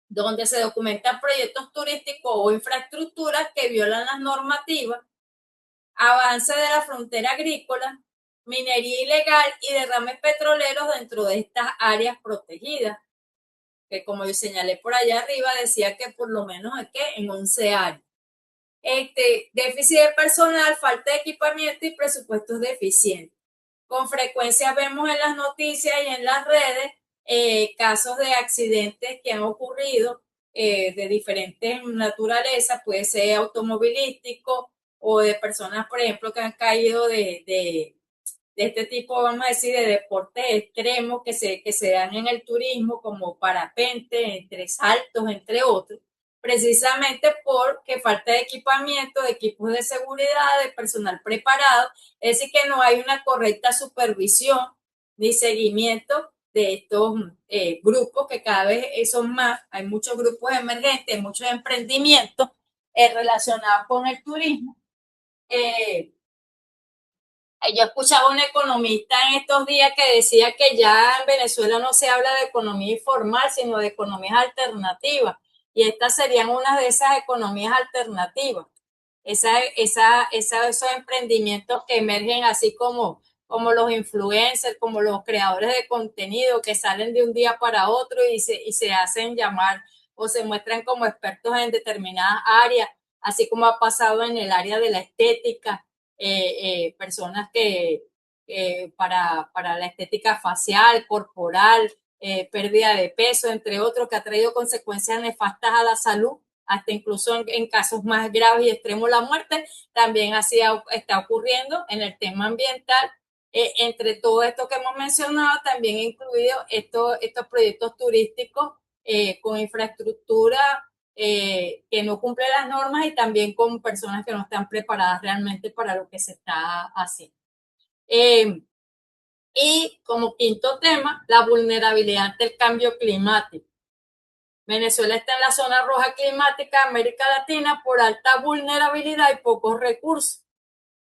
donde se documentan proyectos turísticos o infraestructuras que violan las normativas, avance de la frontera agrícola, minería ilegal y derrames petroleros dentro de estas áreas protegidas, que como yo señalé por allá arriba, decía que por lo menos aquí en 11 áreas. Déficit de personal, falta de equipamiento y presupuestos deficientes. Con frecuencia vemos en las noticias y en las redes casos de accidentes que han ocurrido de diferentes naturalezas, puede ser automovilístico o de personas, por ejemplo, que han caído de este tipo, vamos a decir, de deportes extremos que se dan en el turismo, como parapente, entre saltos, entre otros. precisamente porque falta de equipamiento, de equipos de seguridad, de personal preparado, es decir, que no hay una correcta supervisión ni seguimiento de estos grupos que cada vez son más, hay muchos grupos emergentes, muchos emprendimientos relacionados con el turismo. Yo escuchaba a un economista en estos días que decía que ya en Venezuela no se habla de economía informal, sino de economías alternativas. Y estas serían una de esas economías alternativas. Esos emprendimientos que emergen así como los influencers, como los creadores de contenido que salen de un día para otro y se hacen llamar o se muestran como expertos en determinadas áreas, así como ha pasado en el área de la estética. Personas que para la estética facial, corporal, pérdida de peso, entre otros, que ha traído consecuencias nefastas a la salud, hasta incluso en casos más graves y extremos la muerte, también así está ocurriendo en el tema ambiental. Entre todo esto que hemos mencionado, también incluido estos proyectos turísticos con infraestructura que no cumple las normas y también con personas que no están preparadas realmente para lo que se está haciendo. Y como quinto tema, la vulnerabilidad ante el cambio climático. Venezuela está en la zona roja climática de América Latina por alta vulnerabilidad y pocos recursos,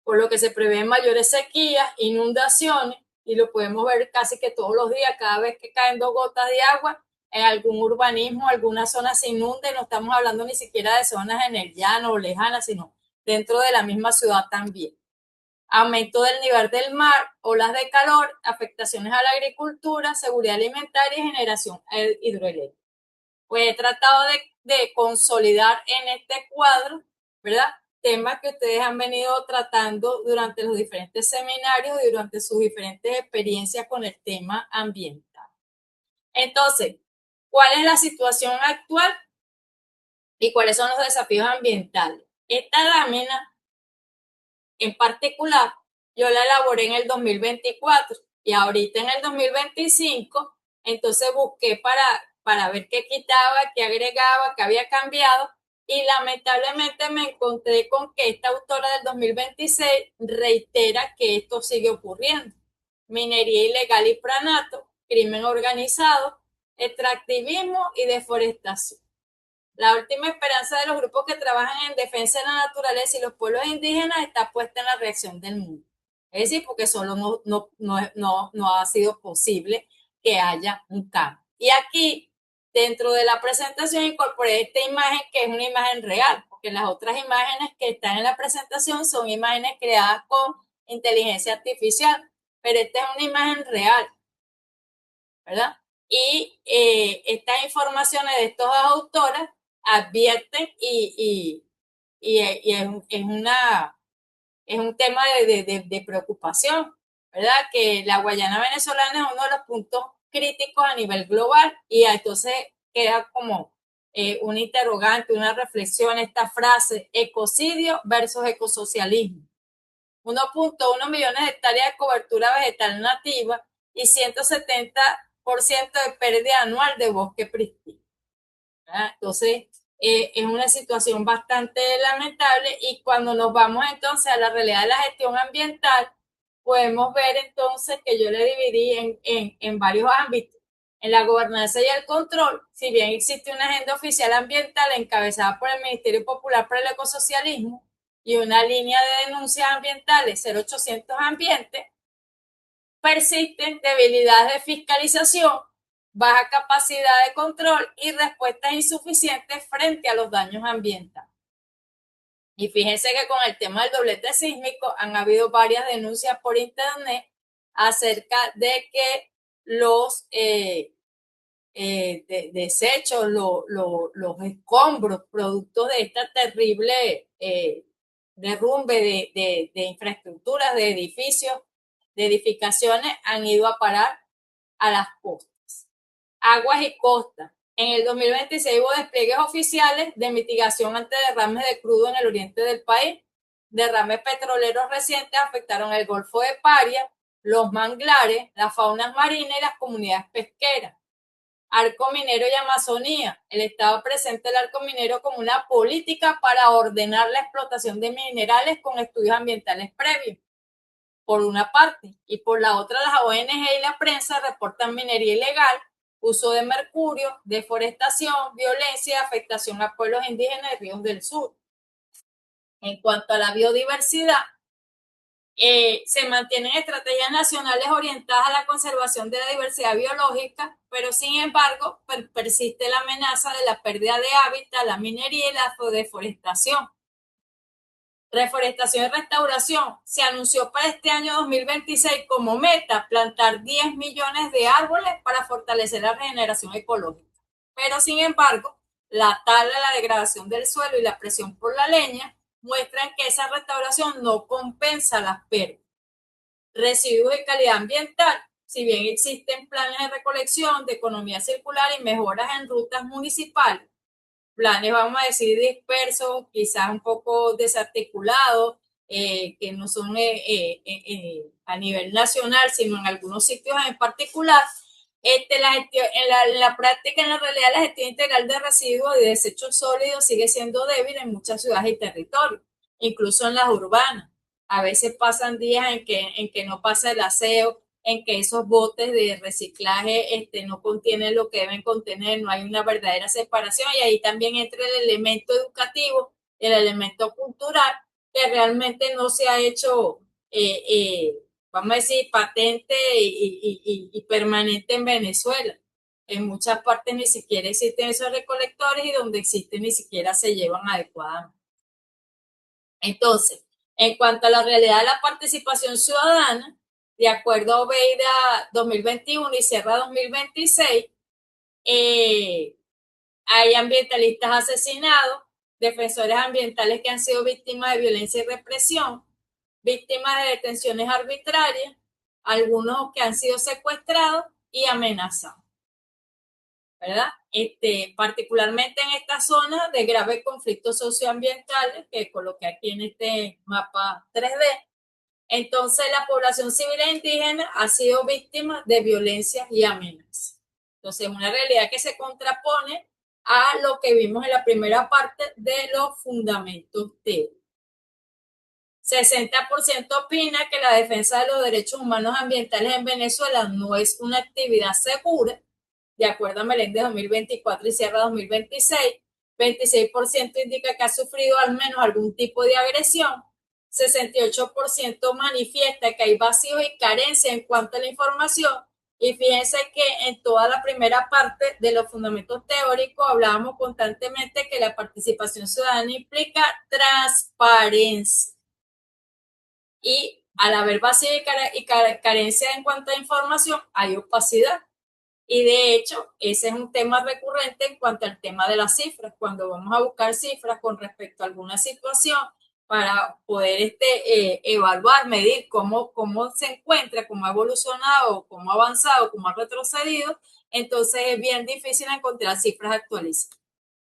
por lo que se prevén mayores sequías, inundaciones, y lo podemos ver casi que todos los días, cada vez que caen 2 gotas de agua, en algún urbanismo, alguna zona se inunde, no estamos hablando ni siquiera de zonas en el llano o lejanas, sino dentro de la misma ciudad también. Aumento del nivel del mar, olas de calor, afectaciones a la agricultura, seguridad alimentaria y generación hidroeléctrica. Pues he tratado de consolidar en este cuadro, ¿verdad?, temas que ustedes han venido tratando durante los diferentes seminarios y durante sus diferentes experiencias con el tema ambiental. Entonces, ¿cuál es la situación actual y cuáles son los desafíos ambientales? Esta lámina en particular yo la elaboré en el 2024 y ahorita en el 2025, entonces busqué para ver qué quitaba, qué agregaba, qué había cambiado, y lamentablemente me encontré con que esta autora del 2026 reitera que esto sigue ocurriendo. Minería ilegal y pranato, crimen organizado, extractivismo y deforestación. La última esperanza de los grupos que trabajan en defensa de la naturaleza y los pueblos indígenas está puesta en la reacción del mundo. Es decir, porque solo no ha sido posible que haya un cambio. Y aquí, dentro de la presentación, incorporé esta imagen que es una imagen real, porque las otras imágenes que están en la presentación son imágenes creadas con inteligencia artificial, pero esta es una imagen real, ¿verdad? Y estas informaciones de estas autoras advierten y es un tema de preocupación, ¿verdad? Que la Guayana venezolana es uno de los puntos críticos a nivel global y entonces queda como una interrogante, una reflexión, esta frase, ecocidio versus ecosocialismo. 1.1 millones de hectáreas de cobertura vegetal nativa y 170% de pérdida anual de bosque pristino. Entonces, es una situación bastante lamentable y cuando nos vamos entonces a la realidad de la gestión ambiental, podemos ver entonces que yo le dividí en varios ámbitos. En la gobernanza y el control, si bien existe una agenda oficial ambiental encabezada por el Ministerio Popular para el Ecosocialismo y una línea de denuncias ambientales 0800 Ambiente, persisten debilidades de fiscalización, baja capacidad de control y respuestas insuficientes frente a los daños ambientales. Y fíjense que con el tema del doblete sísmico han habido varias denuncias por internet acerca de que los desechos, los escombros, productos de esta terrible derrumbe de infraestructuras, de edificios, de edificaciones, han ido a parar a las costas. Aguas y costas. En el 2026 hubo despliegues oficiales de mitigación ante derrames de crudo en el oriente del país. Derrames petroleros recientes afectaron el Golfo de Paria, los manglares, las faunas marinas y las comunidades pesqueras. Arco minero y Amazonía. El Estado presenta el arco minero como una política para ordenar la explotación de minerales con estudios ambientales previos, por una parte, y por la otra las ONG y la prensa reportan minería ilegal, uso de mercurio, deforestación, violencia y afectación a pueblos indígenas y ríos del sur. En cuanto a la biodiversidad, se mantienen estrategias nacionales orientadas a la conservación de la diversidad biológica, pero sin embargo persiste la amenaza de la pérdida de hábitat, la minería y la deforestación. Reforestación y restauración. Se anunció para este año 2026 como meta plantar 10 millones de árboles para fortalecer la regeneración ecológica. Pero sin embargo, la tala, la degradación del suelo y la presión por la leña muestran que esa restauración no compensa las pérdidas. Residuos de calidad ambiental. Si bien existen planes de recolección, de economía circular y mejoras en rutas municipales, planes, vamos a decir, dispersos, quizás un poco desarticulados, que no son a nivel nacional, sino en algunos sitios en particular. En la práctica, en la realidad, la gestión integral de residuos y desechos sólidos sigue siendo débil en muchas ciudades y territorios, incluso en las urbanas. A veces pasan días en que no pasa el aseo, en que esos botes de reciclaje no contienen lo que deben contener, no hay una verdadera separación, y ahí también entra el elemento educativo, el elemento cultural, que realmente no se ha hecho, vamos a decir, patente y permanente en Venezuela. En muchas partes ni siquiera existen esos recolectores, y donde existen ni siquiera se llevan adecuadamente. Entonces, en cuanto a la realidad de la participación ciudadana, de acuerdo a Obeida 2021 y Sierra 2026, hay ambientalistas asesinados, defensores ambientales que han sido víctimas de violencia y represión, víctimas de detenciones arbitrarias, algunos que han sido secuestrados y amenazados, ¿verdad? Particularmente en esta zona de graves conflictos socioambientales que coloqué aquí en este mapa 3D. Entonces, la población civil e indígena ha sido víctima de violencias y amenazas. Entonces, una realidad que se contrapone a lo que vimos en la primera parte de los fundamentos teóricos. 60% opina que la defensa de los derechos humanos ambientales en Venezuela no es una actividad segura, de acuerdo a Meléndez 2024 y Sierra 2026. 26% indica que ha sufrido al menos algún tipo de agresión. 68% manifiesta que hay vacíos y carencia en cuanto a la información. Y fíjense que en toda la primera parte de los fundamentos teóricos hablábamos constantemente que la participación ciudadana implica transparencia. Y al haber vacío y carencia en cuanto a información, hay opacidad. Y de hecho, ese es un tema recurrente en cuanto al tema de las cifras. Cuando vamos a buscar cifras con respecto a alguna situación para poder evaluar, medir cómo se encuentra, cómo ha evolucionado, cómo ha avanzado, cómo ha retrocedido, entonces es bien difícil encontrar cifras actualizadas.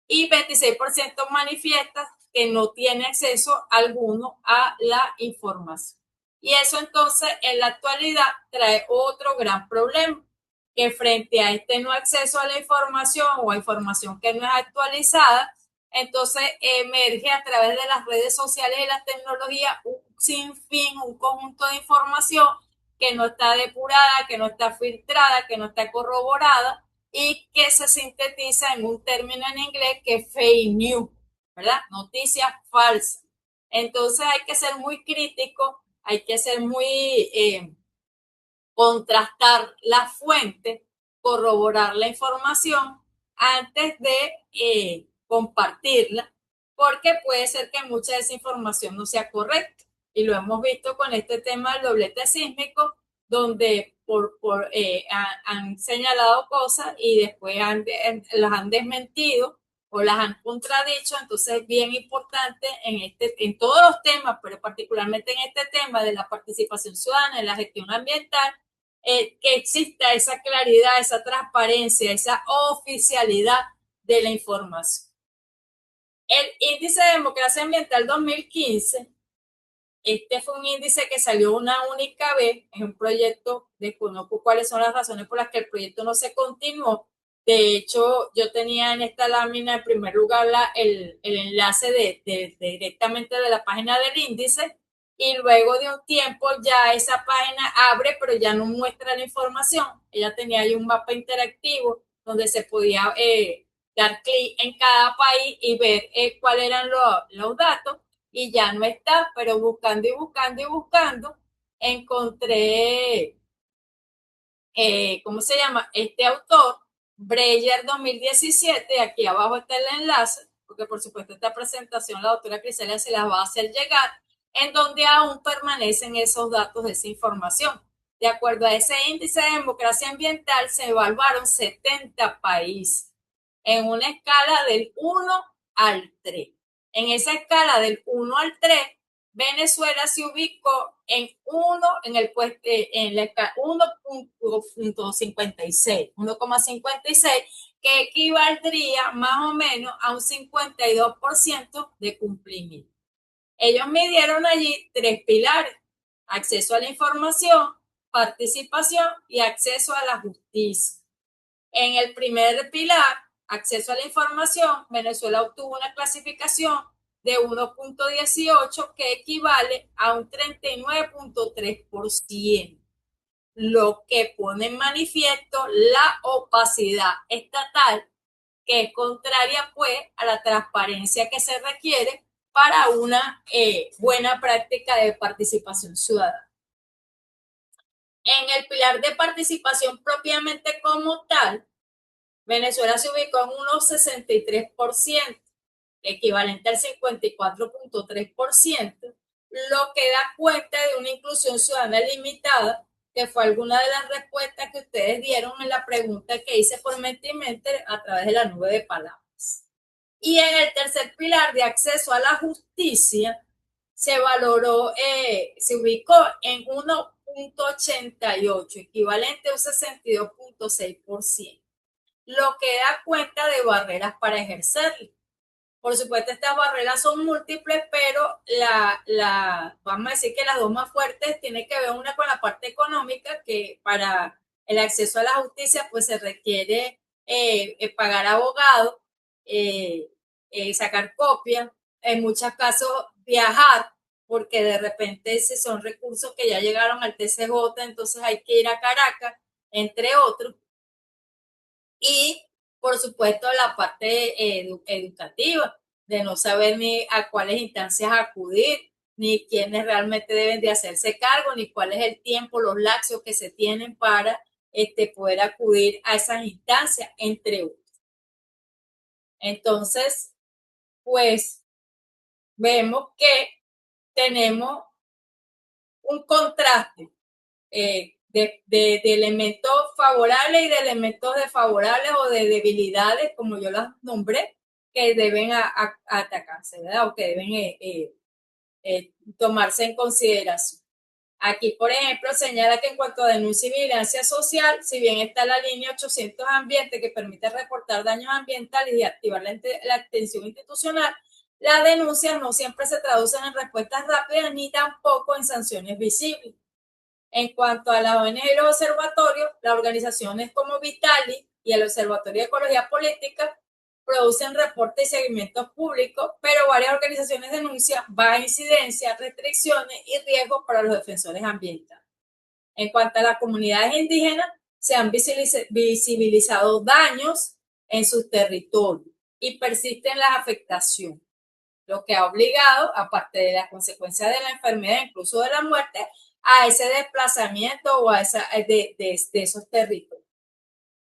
Y 26% manifiesta que no tiene acceso alguno a la información. Y eso entonces en la actualidad trae otro gran problema, que frente a este no acceso a la información o a información que no es actualizada, entonces emerge a través de las redes sociales y las tecnologías un sinfín, un conjunto de información que no está depurada, que no está filtrada, que no está corroborada, y que se sintetiza en un término en inglés que es fake news, ¿verdad? Noticias falsas. Entonces hay que ser muy crítico, hay que ser muy contrastar la fuente, corroborar la información antes de compartirla, porque puede ser que mucha de esa información no sea correcta. Y lo hemos visto con este tema del doblete sísmico, donde han señalado cosas y después las han desmentido o las han contradicho. Entonces es bien importante en todos los temas, pero particularmente en este tema de la participación ciudadana en la gestión ambiental, que exista esa claridad, esa transparencia, esa oficialidad de la información. El índice de democracia ambiental 2015, fue un índice que salió una única vez, es un proyecto, desconozco cuáles son las razones por las que el proyecto no se continuó, De hecho, yo tenía en esta lámina en primer lugar el enlace directamente de la página del índice, y luego de un tiempo ya esa página abre, pero ya no muestra la información. Ella tenía ahí un mapa interactivo donde se podía dar clic en cada país y ver cuáles eran los datos, y ya no está, pero buscando y buscando y buscando, encontré, ¿cómo se llama? Este autor, Breyer 2017, aquí abajo está el enlace, porque por supuesto esta presentación la doctora Criselia se las va a hacer llegar, en donde aún permanecen esos datos de esa información. De acuerdo a ese índice de democracia ambiental, se evaluaron 70 países en una escala del 1 al 3. En esa escala del 1 al 3, Venezuela se ubicó en 1, en la 1.56, que equivaldría más o menos a un 52% de cumplimiento. Ellos midieron allí 3 pilares: acceso a la información, participación y acceso a la justicia. En el primer pilar, acceso a la información, Venezuela obtuvo una clasificación de 1.18, que equivale a un 39.3%, lo que pone en manifiesto la opacidad estatal, que es contraria pues a la transparencia que se requiere para una buena práctica de participación ciudadana. En el pilar de participación propiamente como tal, Venezuela se ubicó en unos 63%, equivalente al 54.3%, lo que da cuenta de una inclusión ciudadana limitada, que fue alguna de las respuestas que ustedes dieron en la pregunta que hice por Mentimeter a través de la nube de palabras. Y en el tercer pilar de acceso a la justicia, se valoró, se ubicó en 1.88, equivalente a un 62.6%, lo que da cuenta de barreras para ejercerlo. Por supuesto, estas barreras son múltiples, pero vamos a decir que las dos más fuertes tienen que ver una con la parte económica, que para el acceso a la justicia pues se requiere pagar abogados, sacar copias, en muchos casos viajar, porque de repente si son recursos que ya llegaron al TCJ, entonces hay que ir a Caracas, entre otros. Y por supuesto la parte educativa, de no saber ni a cuáles instancias acudir, ni quiénes realmente deben de hacerse cargo, ni cuál es el tiempo, los lapsos que se tienen para poder acudir a esas instancias, entre otros. Entonces, pues vemos que tenemos un contraste de elementos favorables y de elementos desfavorables o de debilidades, como yo las nombré, que deben atacarse, ¿verdad? O que deben tomarse en consideración. Aquí, por ejemplo, señala que en cuanto a denuncia y vigilancia social, si bien está la línea 800 ambiente que permite reportar daños ambientales y activar la atención institucional, las denuncias no siempre se traducen en respuestas rápidas ni tampoco en sanciones visibles. En cuanto a las ONG y los observatorios, las organizaciones como Vitali y el Observatorio de Ecología Política producen reportes y seguimientos públicos, pero varias organizaciones denuncian baja incidencia, restricciones y riesgos para los defensores ambientales. En cuanto a las comunidades indígenas, se han visibilizado daños en sus territorios y persisten las afectaciones, lo que ha obligado, aparte de las consecuencias de la enfermedad, incluso de la muerte, a ese desplazamiento o a de esos territorios.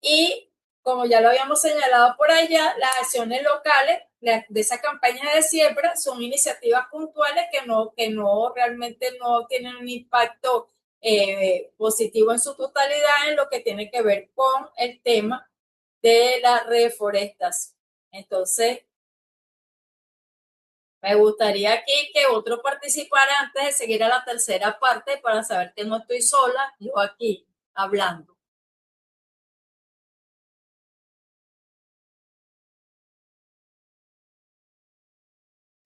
Y como ya lo habíamos señalado por allá, las acciones locales de esa campaña de siembra son iniciativas puntuales que no realmente no tienen un impacto positivo en su totalidad en lo que tiene que ver con el tema de la reforestación. Entonces, me gustaría aquí que otro participara antes de seguir a la tercera parte para saber que no estoy sola, yo aquí hablando.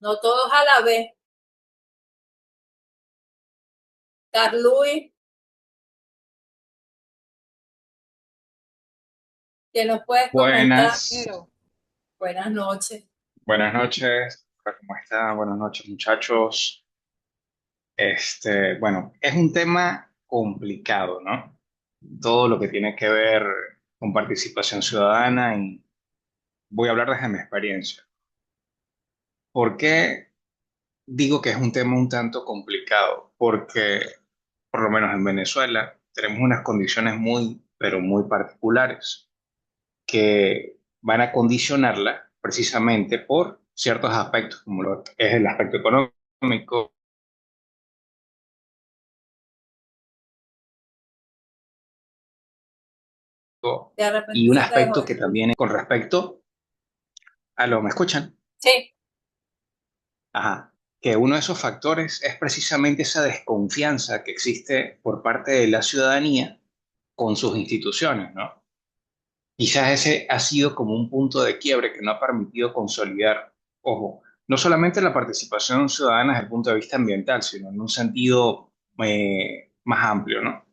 No todos a la vez. Carl. ¿Qué nos puedes comentar? Buenas, Pero, buenas noches. buenas noches. ¿Cómo están? Buenas noches, muchachos. Bueno, es un tema complicado, ¿no? Todo lo que tiene que ver con participación ciudadana y voy a hablar desde mi experiencia. ¿Por qué digo que es un tema un tanto complicado? Porque, por lo menos en Venezuela, tenemos unas condiciones muy, pero muy particulares que van a condicionarla precisamente por ciertos aspectos, como lo es el aspecto económico De repente y un se te dejó aspecto de que escuchar. también es con respecto a lo, ¿me escuchan? Sí, Ajá, que uno de esos factores es precisamente esa desconfianza que existe por parte de la ciudadanía con sus instituciones, ¿no? Quizás ese ha sido como un punto de quiebre que no ha permitido consolidar, ojo, no solamente la participación ciudadana desde el punto de vista ambiental, sino en un sentido más amplio, ¿no?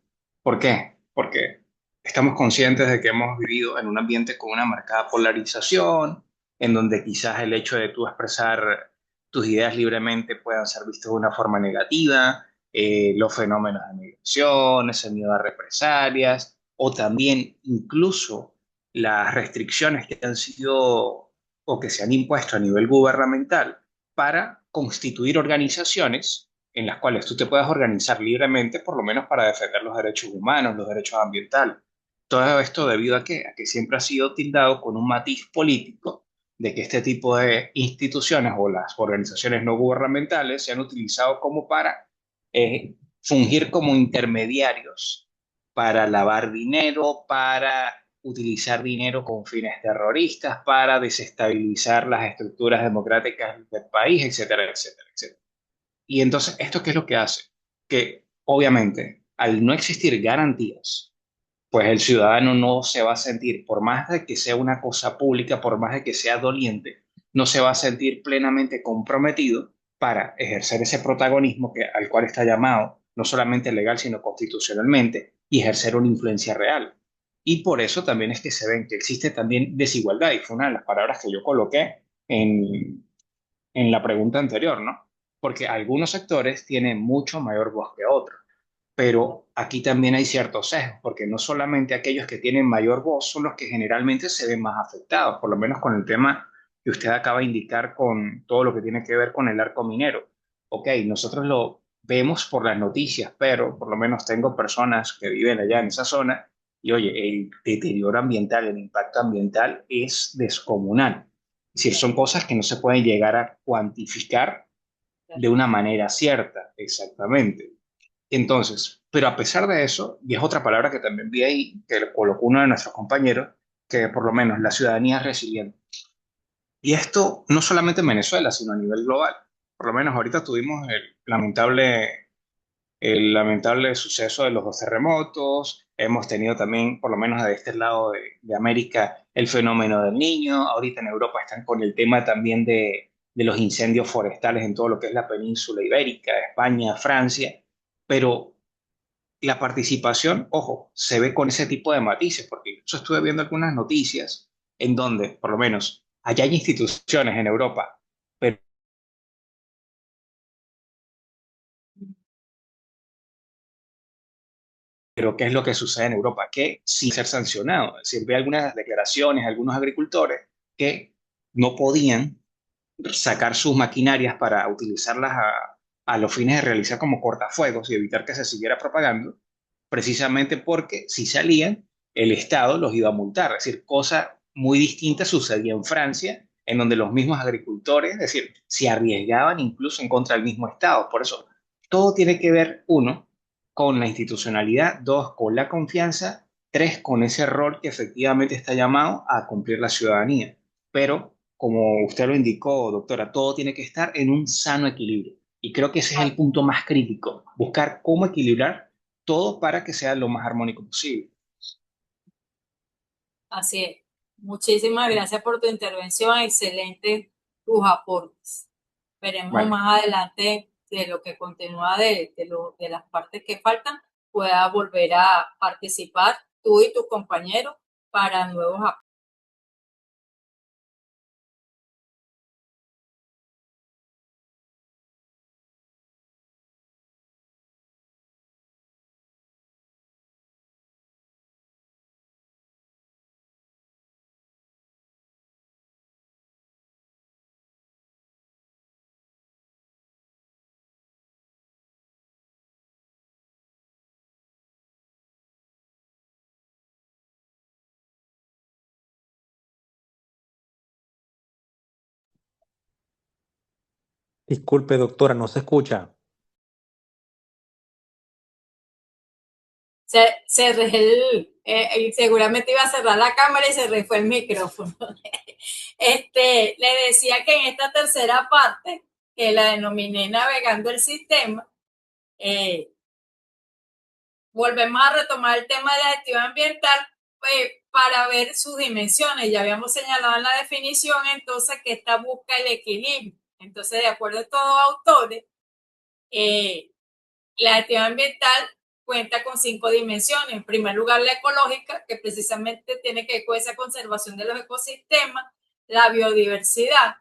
¿Por qué? Porque estamos conscientes de que hemos vivido en un ambiente con una marcada polarización, en donde quizás el hecho de tú expresar tus ideas libremente puedan ser vistos de una forma negativa, los fenómenos de migración, ese miedo a represalias, o también incluso las restricciones que han sido o que se han impuesto a nivel gubernamental para constituir organizaciones en las cuales tú te puedas organizar libremente, por lo menos para defender los derechos humanos, los derechos ambientales. Todo esto debido a qué? A que siempre ha sido tildado con un matiz político de que este tipo de instituciones o las organizaciones no gubernamentales se han utilizado como para fungir como intermediarios para lavar dinero, para utilizar dinero con fines terroristas, para desestabilizar las estructuras democráticas del país, etcétera, etcétera, etcétera. Y entonces, ¿esto qué es lo que hace? Que obviamente, al no existir garantías, pues el ciudadano no se va a sentir, por más de que sea una cosa pública, por más de que sea doliente, no se va a sentir plenamente comprometido para ejercer ese protagonismo al cual está llamado, no solamente legal, sino constitucionalmente, y ejercer una influencia real. Y por eso también es que se ven que existe también desigualdad, y fue una de las palabras que yo coloqué en la pregunta anterior, ¿no? Porque algunos sectores tienen mucho mayor voz que otros, pero aquí también hay ciertos sesgos, porque no solamente aquellos que tienen mayor voz son los que generalmente se ven más afectados, por lo menos con el tema que usted acaba de indicar con todo lo que tiene que ver con el arco minero. Ok, nosotros lo vemos por las noticias, pero por lo menos tengo personas que viven allá en esa zona y oye, el deterioro ambiental, el impacto ambiental es descomunal. Es decir, son cosas que no se pueden llegar a cuantificar de una manera cierta, exactamente. Entonces, pero a pesar de eso, y es otra palabra que también vi ahí, que lo colocó uno de nuestros compañeros, que por lo menos la ciudadanía es resiliente. Y esto no solamente en Venezuela, sino a nivel global. Por lo menos ahorita tuvimos el lamentable suceso de los dos terremotos, hemos tenido también, por lo menos de este lado de América, el fenómeno del niño, ahorita en Europa están con el tema también de los incendios forestales en todo lo que es la península ibérica, España, Francia, pero la participación, ojo, se ve con ese tipo de matices, porque yo estuve viendo algunas noticias en donde, por lo menos, allá hay instituciones en Europa, pero ¿qué es lo que sucede en Europa? Que sin ser sancionado, es decir, ve algunas declaraciones, algunos agricultores que no podían sacar sus maquinarias para utilizarlas a los fines de realizar como cortafuegos y evitar que se siguiera propagando, precisamente porque si salían, el Estado los iba a multar. Es decir, cosa muy distinta sucedía en Francia, en donde los mismos agricultores, es decir, se arriesgaban incluso en contra del mismo Estado. Por eso, todo tiene que ver, uno, con la institucionalidad, dos, con la confianza, tres, con ese rol que efectivamente está llamado a cumplir la ciudadanía. Pero como usted lo indicó, doctora, todo tiene que estar en un sano equilibrio. Y creo que ese es el punto más crítico, buscar cómo equilibrar todo para que sea lo más armónico posible. Así es. Muchísimas gracias por tu intervención, excelentes tus aportes. Veremos Bueno, más adelante de lo que continúa de las partes que faltan, pueda volver a participar tú y tus compañeros para nuevos aportes. Disculpe, doctora, no se escucha. Seguramente iba a cerrar la cámara y se fue el micrófono. Le decía que en esta tercera parte, que la denominé Navegando el Sistema, volvemos a retomar el tema de la gestión ambiental para ver sus dimensiones. Ya habíamos señalado en la definición entonces que esta busca el equilibrio. Entonces, de acuerdo a todos autores, la gestión ambiental cuenta con 5 dimensiones. En primer lugar, la ecológica, que precisamente tiene que ver con esa conservación de los ecosistemas, la biodiversidad,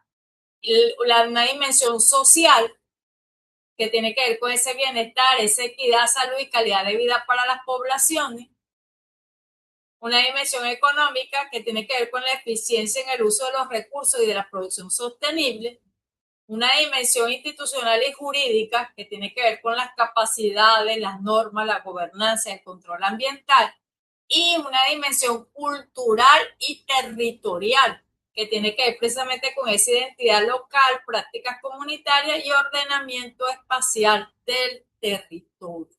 una dimensión social, que tiene que ver con ese bienestar, esa equidad, salud y calidad de vida para las poblaciones. Una dimensión económica, que tiene que ver con la eficiencia en el uso de los recursos y de la producción sostenible. Una dimensión institucional y jurídica, que tiene que ver con las capacidades, las normas, la gobernanza, el control ambiental. Y una dimensión cultural y territorial, que tiene que ver precisamente con esa identidad local, prácticas comunitarias y ordenamiento espacial del territorio.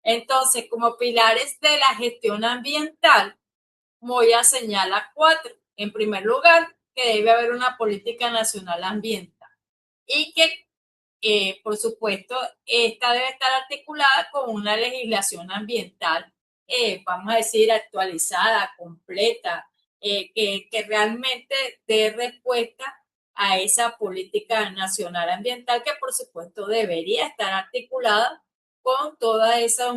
Entonces, como pilares de la gestión ambiental, voy a señalar 4. En primer lugar, que debe haber una política nacional ambiental y que, por supuesto, esta debe estar articulada con una legislación ambiental, vamos a decir, actualizada, completa, que realmente dé respuesta a esa política nacional ambiental que, por supuesto, debería estar articulada con todos esos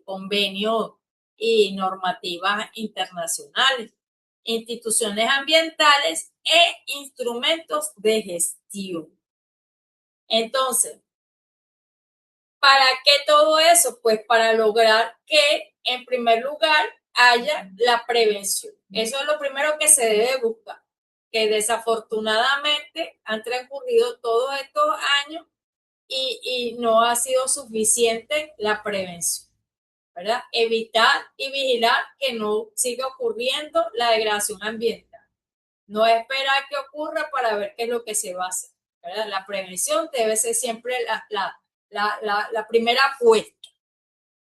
convenios y normativas internacionales, instituciones ambientales e instrumentos de gestión. Entonces, ¿para qué todo eso? Pues para lograr que, en primer lugar, haya la prevención. Eso es lo primero que se debe buscar, que desafortunadamente han transcurrido todos estos años y no ha sido suficiente la prevención, ¿verdad? Evitar y vigilar que no siga ocurriendo la degradación ambiental. No esperar que ocurra para ver qué es lo que se va a hacer, ¿verdad? La prevención debe ser siempre la primera apuesta.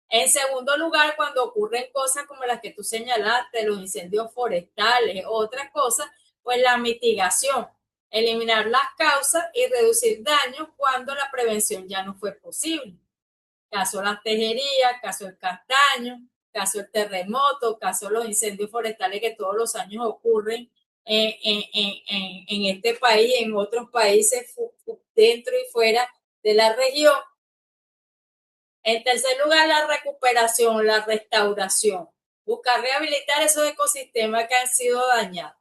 En segundo lugar, cuando ocurren cosas como las que tú señalaste, los incendios forestales, otras cosas, pues la mitigación, eliminar las causas y reducir daños cuando la prevención ya no fue posible. Caso de las tejerías, caso del castaño, caso del terremoto, caso de los incendios forestales que todos los años ocurren en este país y en otros países dentro y fuera de la región. En tercer lugar, la recuperación, la restauración, buscar rehabilitar esos ecosistemas que han sido dañados.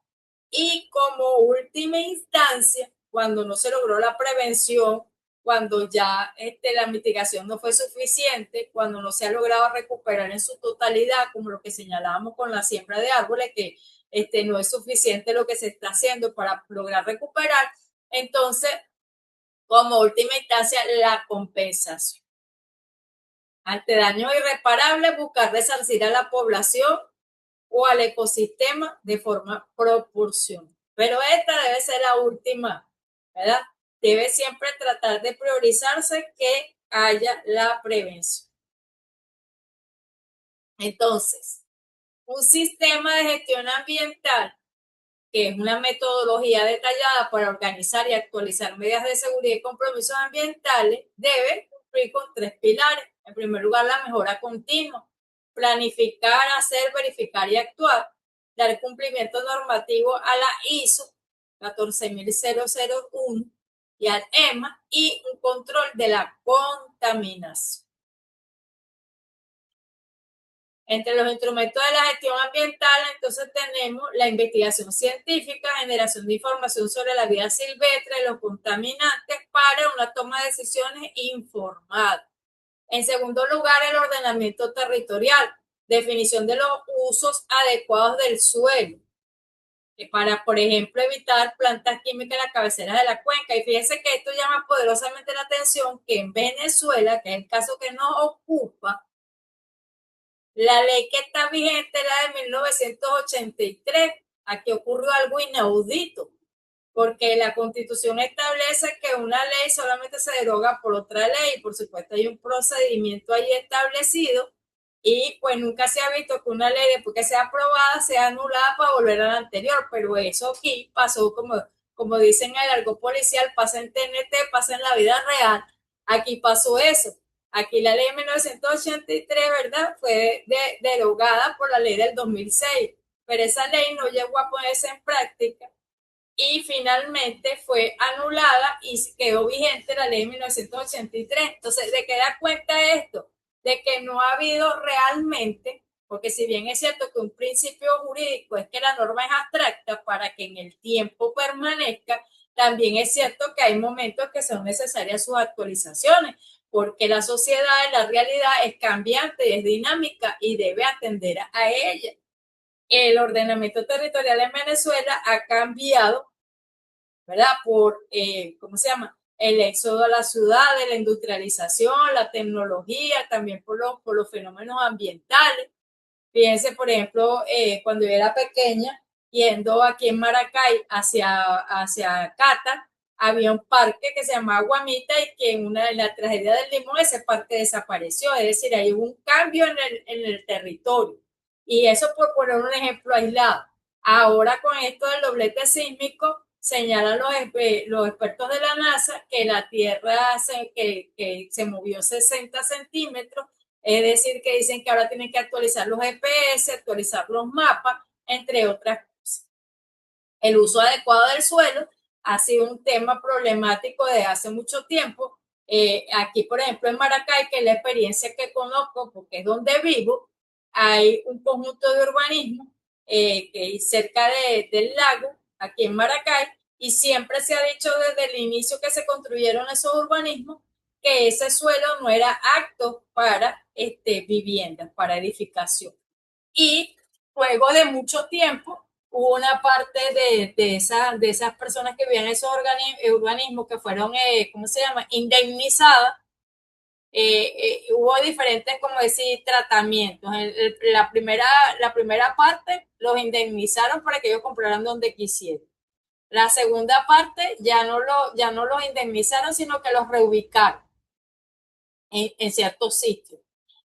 Y como última instancia, cuando no se logró la prevención, cuando ya la mitigación no fue suficiente, cuando no se ha logrado recuperar en su totalidad, como lo que señalábamos con la siembra de árboles, que no es suficiente lo que se está haciendo para lograr recuperar, entonces, como última instancia, la compensación. Ante daños irreparables, buscar resarcir a la población o al ecosistema de forma proporcional. Pero esta debe ser la última, ¿verdad? Debe siempre tratar de priorizarse que haya la prevención. Entonces, un sistema de gestión ambiental, que es una metodología detallada para organizar y actualizar medidas de seguridad y compromisos ambientales, debe cumplir con 3 pilares. En primer lugar, la mejora continua, planificar, hacer, verificar y actuar, dar cumplimiento normativo a la ISO 14001 y al EMA y un control de la contaminación. Entre los instrumentos de la gestión ambiental, entonces tenemos la investigación científica, generación de información sobre la vida silvestre, los contaminantes para una toma de decisiones informada. En segundo lugar, el ordenamiento territorial, definición de los usos adecuados del suelo, para, por ejemplo, evitar plantas químicas en las cabeceras de la cuenca. Y fíjense que esto llama poderosamente la atención que en Venezuela, que es el caso que nos ocupa, la ley que está vigente es la de 1983. Aquí ocurrió algo inaudito, porque la Constitución establece que una ley solamente se deroga por otra ley. Por supuesto, hay un procedimiento ahí establecido y pues nunca se ha visto que una ley después que sea aprobada sea anulada para volver a la anterior, pero eso aquí pasó como dicen en el argot policial, pasa en TNT, pasa en la vida real. Aquí pasó eso. Aquí la ley de 1983, ¿verdad? Fue derogada por la ley del 2006, pero esa ley no llegó a ponerse en práctica y finalmente fue anulada y quedó vigente la ley de 1983. Entonces, ¿de qué da cuenta esto? De que no ha habido realmente, porque si bien es cierto que un principio jurídico es que la norma es abstracta para que en el tiempo permanezca, también es cierto que hay momentos que son necesarias sus actualizaciones, porque la sociedad, la realidad es cambiante y es dinámica y debe atender a ella. El ordenamiento territorial en Venezuela ha cambiado, ¿verdad? Por, ¿cómo se llama? El éxodo a la ciudad, la industrialización, la tecnología, también por los fenómenos ambientales. Fíjense, por ejemplo, cuando yo era pequeña, yendo aquí en Maracay hacia Cata, había un parque que se llamaba Guamita y que en la tragedia del Limón ese parque desapareció, es decir, hay un cambio en el territorio. Y eso por poner un ejemplo aislado. Ahora con esto del doblete sísmico, señalan los expertos de la NASA que la Tierra que se movió 60 centímetros, es decir, que dicen que ahora tienen que actualizar los GPS, actualizar los mapas, entre otras cosas. El uso adecuado del suelo ha sido un tema problemático desde hace mucho tiempo. Aquí, por ejemplo, en Maracay, que es la experiencia que conozco, porque es donde vivo, hay un conjunto de urbanismo que es cerca del lago, aquí en Maracay, y siempre se ha dicho desde el inicio que se construyeron esos urbanismos que ese suelo no era apto para viviendas, para edificación. Y luego de mucho tiempo, hubo una parte de esas personas que vivían en esos urbanismos que fueron, ¿cómo se llama?, indemnizadas. Hubo diferentes, como decir, tratamientos. La primera parte los indemnizaron para que ellos compraran donde quisieran. La segunda parte ya no los indemnizaron, sino que los reubicaron en ciertos sitios.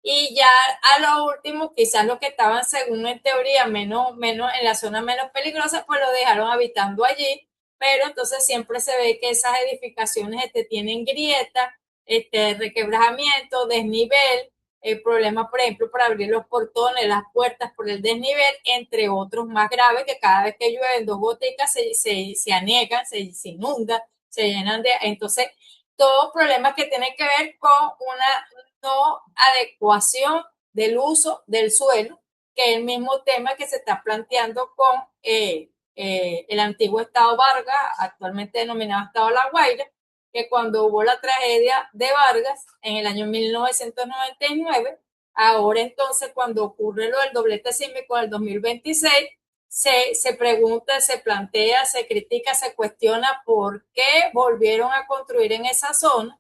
Y ya a lo último, quizás los que estaban, según en teoría, menos en la zona menos peligrosa, pues lo dejaron habitando allí, pero entonces siempre se ve que esas edificaciones tienen grietas, requebrajamiento, desnivel, problemas, por ejemplo, para abrir los portones, las puertas por el desnivel, entre otros más graves, que cada vez que llueven 2 goticas se anegan, se inundan, se llenan de... Entonces, todos problemas que tienen que ver con una no adecuación del uso del suelo, que es el mismo tema que se está planteando con el antiguo Estado Vargas, actualmente denominado Estado La Guaira, que cuando hubo la tragedia de Vargas en el año 1999, ahora entonces cuando ocurre lo del doblete sísmico del 2026, se pregunta, se plantea, se critica, se cuestiona por qué volvieron a construir en esa zona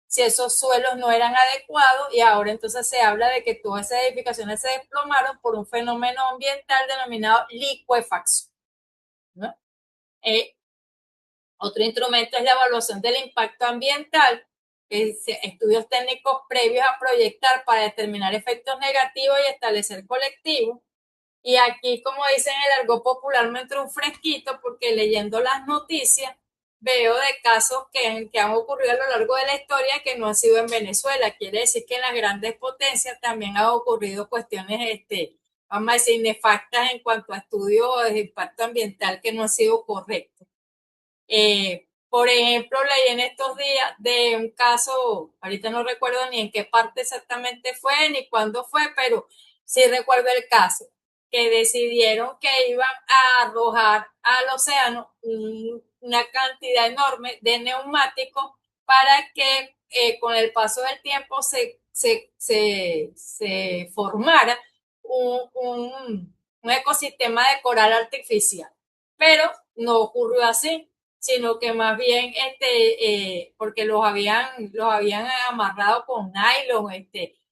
si esos suelos no eran adecuados y ahora entonces se habla de que todas esas edificaciones se desplomaron por un fenómeno ambiental denominado licuefacción, ¿no? Otro instrumento es la evaluación del impacto ambiental, estudios técnicos previos a proyectar para determinar efectos negativos y establecer colectivos. Y aquí, como dicen en el argot popular, me entró un fresquito porque leyendo las noticias veo de casos que han ocurrido a lo largo de la historia que no han sido en Venezuela. Quiere decir que en las grandes potencias también han ocurrido cuestiones, vamos a decir, nefastas en cuanto a estudios de impacto ambiental que no han sido correctos. Por ejemplo, leí en estos días de un caso, ahorita no recuerdo ni en qué parte exactamente fue, ni cuándo fue, pero sí recuerdo el caso, que decidieron que iban a arrojar al océano una cantidad enorme de neumáticos para que con el paso del tiempo se formara un ecosistema de coral artificial. Pero no ocurrió así, sino que más bien porque los habían amarrado con nylon,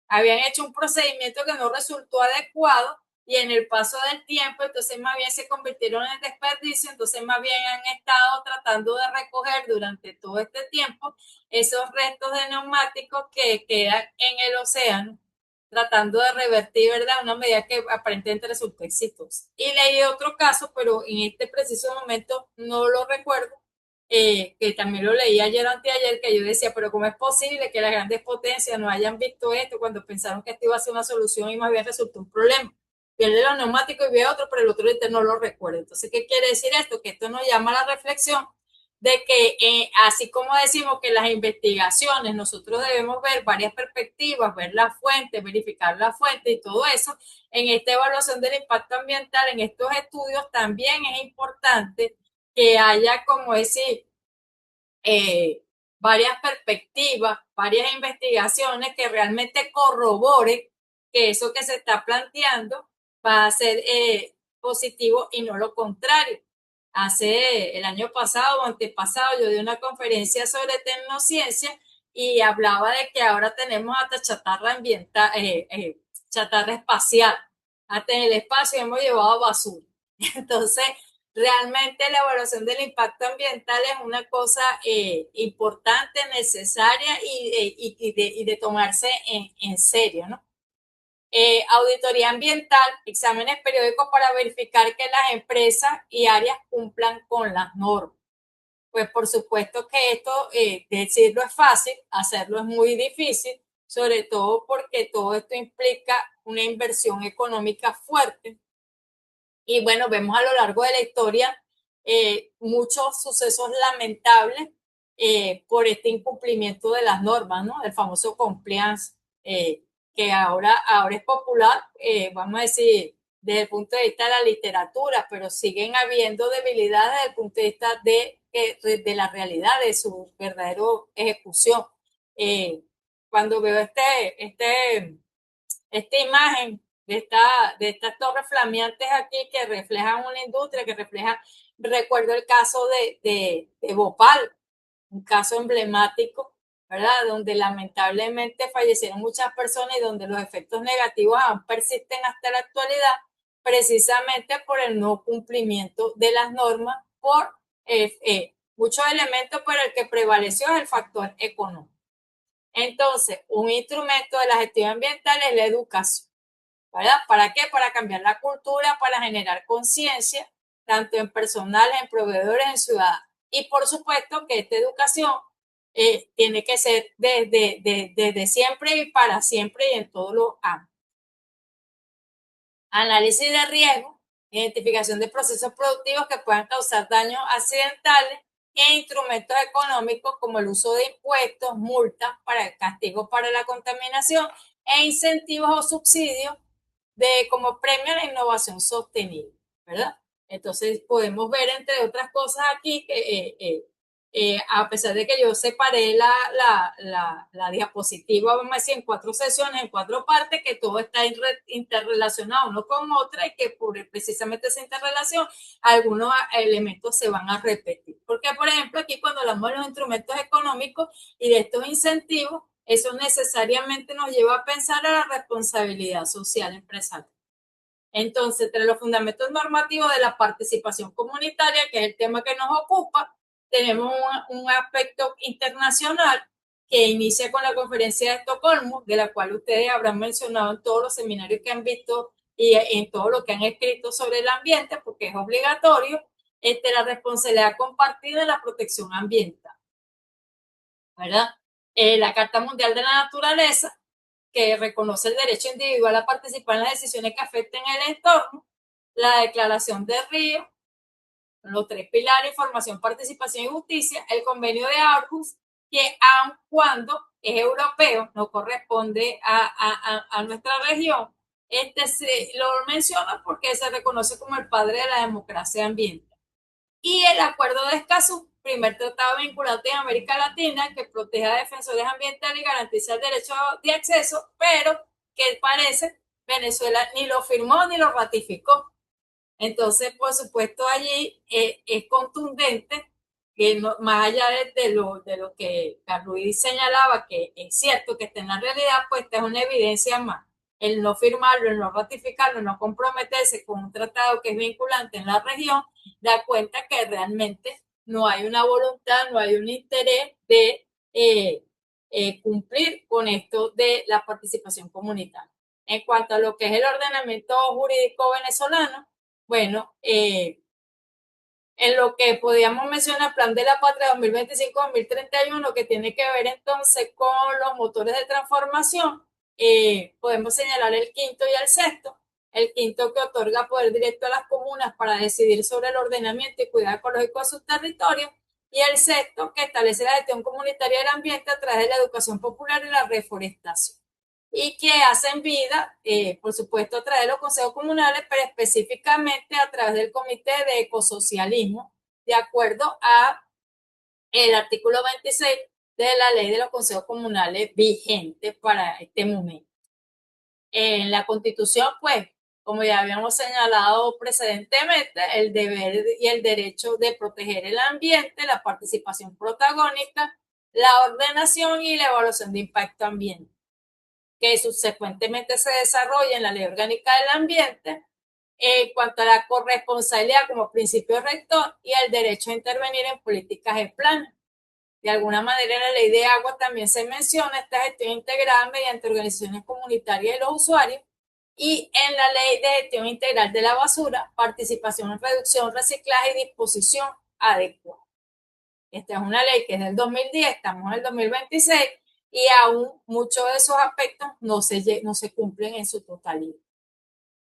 habían hecho un procedimiento que no resultó adecuado y en el paso del tiempo, entonces más bien se convirtieron en desperdicio, entonces más bien han estado tratando de recoger durante todo este tiempo esos restos de neumáticos que quedan en el océano, tratando de revertir, ¿verdad? Una medida que aparentemente resultó exitosa. Y leí otro caso, pero en este preciso momento no lo recuerdo, que también lo leí ayer o anteayer, que yo decía, pero ¿cómo es posible que las grandes potencias no hayan visto esto cuando pensaron que esto iba a ser una solución y más bien resultó un problema? Pierde los neumáticos y ve otro, pero el otro no lo recuerda. Entonces, ¿qué quiere decir esto? Que esto nos llama a la reflexión de que así como decimos que las investigaciones nosotros debemos ver varias perspectivas, ver la fuente, verificar la fuente y todo eso, en esta evaluación del impacto ambiental, en estos estudios también es importante que haya, como decir, varias perspectivas, varias investigaciones que realmente corroboren que eso que se está planteando va a ser positivo y no lo contrario. Hace el año pasado o antepasado yo di una conferencia sobre tecnociencia y hablaba de que ahora tenemos hasta chatarra ambiental, chatarra espacial. Hasta en el espacio hemos llevado basura. Entonces, realmente la evaluación del impacto ambiental es una cosa importante, necesaria y de tomarse en serio, ¿no? Auditoría ambiental, exámenes periódicos para verificar que las empresas y áreas cumplan con las normas. Pues por supuesto que esto, decirlo es fácil, hacerlo es muy difícil, sobre todo porque todo esto implica una inversión económica fuerte. Y bueno, vemos a lo largo de la historia muchos sucesos lamentables por este incumplimiento de las normas, ¿no? El famoso compliance, que ahora es popular, vamos a decir, desde el punto de vista de la literatura, pero siguen habiendo debilidades desde el punto de vista de la realidad, de su verdadera ejecución. Cuando veo esta imagen de estas torres flameantes aquí que reflejan una industria, que reflejan, recuerdo el caso de Bhopal, un caso emblemático, ¿verdad? Donde lamentablemente fallecieron muchas personas y donde los efectos negativos aún persisten hasta la actualidad, precisamente por el no cumplimiento de las normas, por muchos elementos, pero el que prevaleció es el factor económico. Entonces, un instrumento de la gestión ambiental es la educación, ¿verdad? ¿Para qué? Para cambiar la cultura, para generar conciencia, tanto en personal, en proveedores, en ciudadanos. Y por supuesto que esta educación tiene que ser desde siempre y para siempre y en todos los ámbitos. Análisis de riesgo, identificación de procesos productivos que puedan causar daños accidentales e instrumentos económicos como el uso de impuestos, multas, para castigos para la contaminación e incentivos o subsidios como premio a la innovación sostenible, ¿verdad? Entonces podemos ver, entre otras cosas aquí, que a pesar de que yo separé la diapositiva, vamos a decir, en 4 sesiones, en 4 partes, que todo está interrelacionado uno con otra y que por precisamente esa interrelación algunos elementos se van a repetir. Porque, por ejemplo, aquí cuando hablamos de los instrumentos económicos y de estos incentivos, eso necesariamente nos lleva a pensar a la responsabilidad social empresarial. Entonces, entre los fundamentos normativos de la participación comunitaria, que es el tema que nos ocupa, tenemos un aspecto internacional que inicia con la conferencia de Estocolmo, de la cual ustedes habrán mencionado en todos los seminarios que han visto y en todo lo que han escrito sobre el ambiente, porque es obligatorio, la responsabilidad compartida en la protección ambiental, ¿verdad? La Carta Mundial de la Naturaleza, que reconoce el derecho individual a participar en las decisiones que afecten el entorno, la Declaración de Río, los 3 pilares: información, participación y justicia, el convenio de Aarhus, que aun cuando es europeo, no corresponde a nuestra región, lo menciona porque se reconoce como el padre de la democracia ambiental. Y el Acuerdo de Escazú, primer tratado vinculante en América Latina que protege a defensores ambientales y garantiza el derecho de acceso, pero que parece Venezuela ni lo firmó ni lo ratificó. Entonces, por supuesto, allí es contundente que no, más allá de lo que Carluí señalaba, que es cierto que está en la realidad, pues esta es una evidencia más. El no firmarlo, el no ratificarlo, el no comprometerse con un tratado que es vinculante en la región, da cuenta que realmente no hay una voluntad, no hay un interés de cumplir con esto de la participación comunitaria. En cuanto a lo que es el ordenamiento jurídico venezolano, bueno, en lo que podíamos mencionar, Plan de la Patria 2025-2031, que tiene que ver entonces con los motores de transformación, podemos señalar el quinto y el sexto. El quinto que otorga poder directo a las comunas para decidir sobre el ordenamiento y cuidado ecológico de sus territorios, y el sexto que establece la gestión comunitaria del ambiente a través de la educación popular y la reforestación, y que hacen vida, por supuesto, a través de los consejos comunales, pero específicamente a través del Comité de Ecosocialismo, de acuerdo a el artículo 26 de la Ley de los Consejos Comunales vigente para este momento. En la Constitución, pues, como ya habíamos señalado precedentemente, el deber y el derecho de proteger el ambiente, la participación protagónica, la ordenación y la evaluación de impacto ambiental, que subsecuentemente se desarrolla en la Ley Orgánica del Ambiente, en cuanto a la corresponsabilidad como principio rector y el derecho a intervenir en políticas de planes. De alguna manera, en la Ley de Agua también se menciona esta gestión integrada mediante organizaciones comunitarias de los usuarios, y en la Ley de Gestión Integral de la Basura, participación en reducción, reciclaje y disposición adecuada. Esta es una ley que es del 2010, estamos en el 2026, y aún muchos de esos aspectos no se cumplen en su totalidad.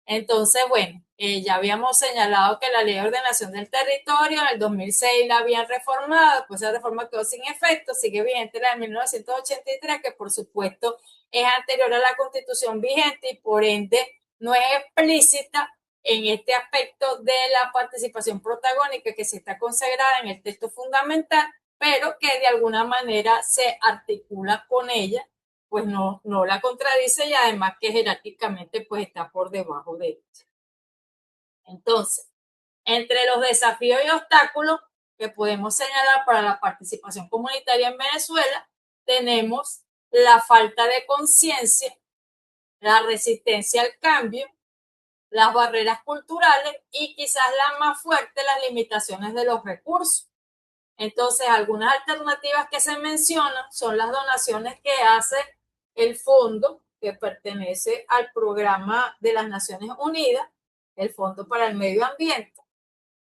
Entonces, bueno, ya habíamos señalado que la Ley de Ordenación del Territorio en el 2006 la habían reformado, pues esa reforma quedó sin efecto, sigue vigente la de 1983, que por supuesto es anterior a la Constitución vigente y por ende no es explícita en este aspecto de la participación protagónica que se está consagrada en el texto fundamental, pero que de alguna manera se articula con ella, pues no la contradice, y además que jerárquicamente pues está por debajo de esto. Entonces, entre los desafíos y obstáculos que podemos señalar para la participación comunitaria en Venezuela, tenemos la falta de conciencia, la resistencia al cambio, las barreras culturales y quizás la más fuerte, las limitaciones de los recursos. Entonces, algunas alternativas que se mencionan son las donaciones que hace el fondo que pertenece al programa de las Naciones Unidas, el Fondo para el Medio Ambiente,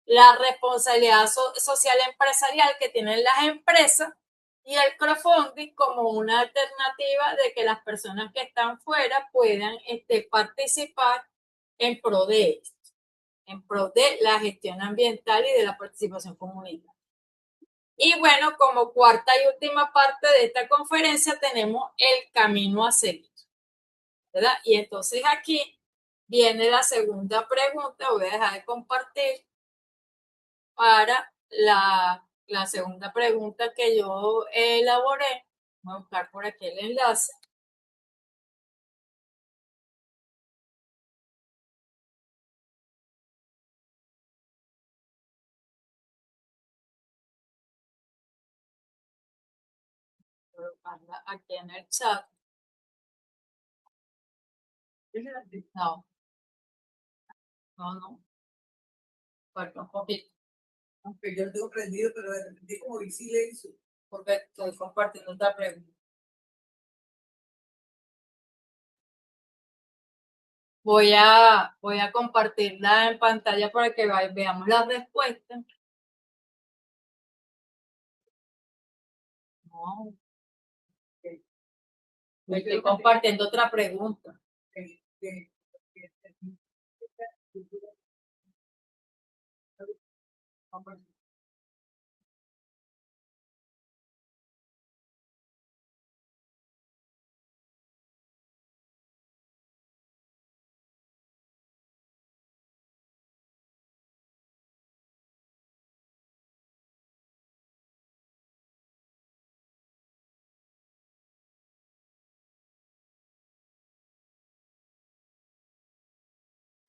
la responsabilidad social empresarial que tienen las empresas y el crowdfunding como una alternativa de que las personas que están fuera puedan participar en pro de esto, en pro de la gestión ambiental y de la participación comunitaria. Y bueno, como cuarta y última parte de esta conferencia tenemos el camino a seguir, ¿verdad? Y entonces aquí viene la segunda pregunta, voy a dejar de compartir para la segunda pregunta que yo elaboré. Voy a buscar por aquí el enlace. Colocarla aquí en el chat. No. Falta un poquito. Aunque yo lo tengo prendido, pero de repente como vi silencio. Porque estoy compartiendo otra pregunta. Voy a compartirla en pantalla para que veamos las respuestas. No. Estoy compartiendo otra pregunta.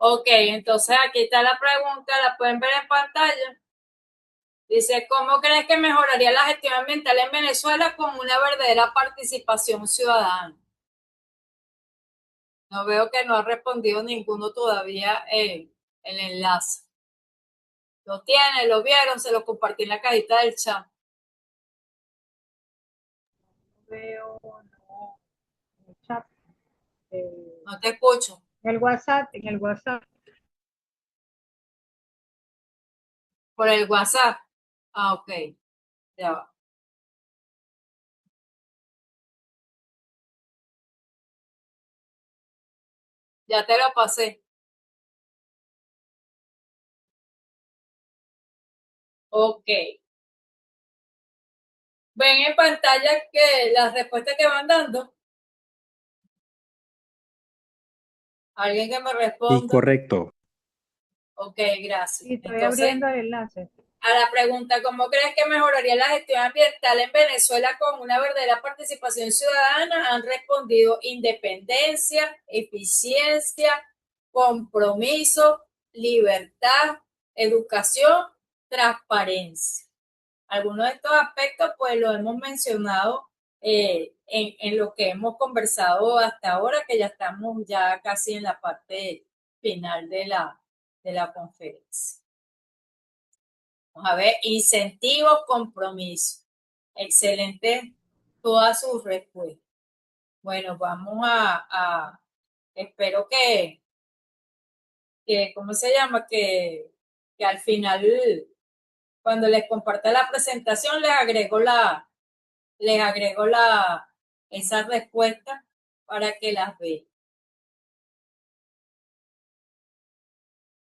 Ok, entonces aquí está la pregunta, la pueden ver en pantalla. Dice, ¿cómo crees que mejoraría la gestión ambiental en Venezuela con una verdadera participación ciudadana? No veo que no ha respondido ninguno todavía el enlace. Lo tienen, lo vieron, se lo compartí en la cajita del chat. Veo, no, en el chat. No te escucho. En el WhatsApp. Por el WhatsApp. Ah, ok. Ya va. Ya te lo pasé. Ok. Ven en pantalla que las respuestas que van dando. Alguien que me Sí, responda. correcto. Ok, gracias. Y estoy Entonces, abriendo el enlace. a la pregunta, ¿cómo crees que mejoraría la gestión ambiental en Venezuela con una verdadera participación ciudadana? Han respondido independencia, eficiencia, compromiso, libertad, educación, transparencia. Algunos de estos aspectos, pues, lo hemos mencionado en lo que hemos conversado hasta ahora, que ya estamos ya casi en la parte final de la conferencia. Vamos a ver, incentivos, compromiso. Excelente todas sus respuestas. Bueno, vamos espero ¿cómo se llama? Que al final, cuando les comparta la presentación, les agrego esas respuestas para que las vean,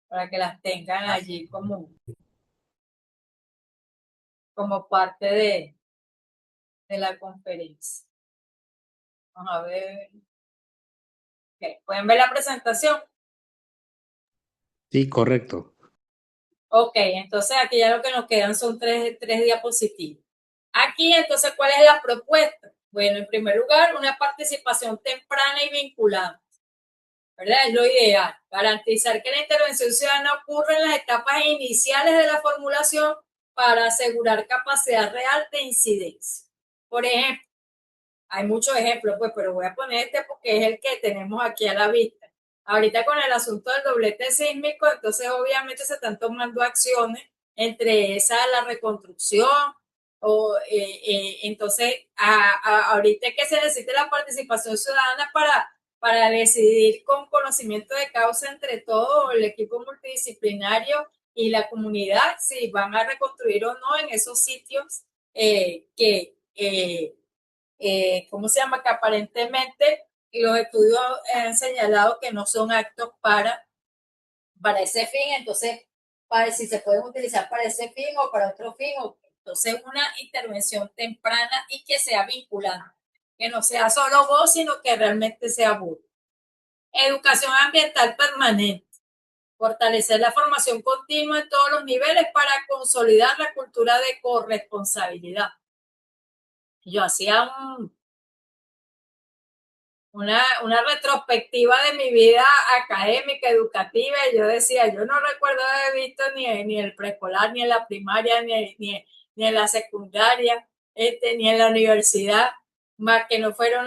para que las tengan allí como parte de la conferencia. Vamos a ver. Okay. ¿Pueden ver la presentación? Sí, correcto. Ok, entonces aquí ya lo que nos quedan son tres diapositivas. Aquí, entonces, ¿cuál es la propuesta? Bueno, en primer lugar, una participación temprana y vinculante, ¿verdad? Es lo ideal. Garantizar que la intervención ciudadana ocurra en las etapas iniciales de la formulación para asegurar capacidad real de incidencia. Por ejemplo, hay muchos ejemplos, pues, pero voy a poner este porque es el que tenemos aquí a la vista. Ahorita con el asunto del doblete sísmico, entonces obviamente se están tomando acciones, entre esas la reconstrucción, entonces ahorita es que se necesita la participación ciudadana para decidir con conocimiento de causa entre todo el equipo multidisciplinario y la comunidad si van a reconstruir o no en esos sitios ¿cómo se llama? Que aparentemente los estudios han señalado que no son actos para ese fin, entonces, para si se pueden utilizar para ese fin o para otro fin, entonces una intervención temprana y que sea vinculante, que no sea solo vos, sino que realmente sea vos. Educación ambiental permanente. Fortalecer la formación continua en todos los niveles para consolidar la cultura de corresponsabilidad. Yo hacía una retrospectiva de mi vida académica, educativa, y yo decía, yo no recuerdo haber visto ni el preescolar, ni en la primaria, ni en la secundaria, ni en la universidad, más que no fuera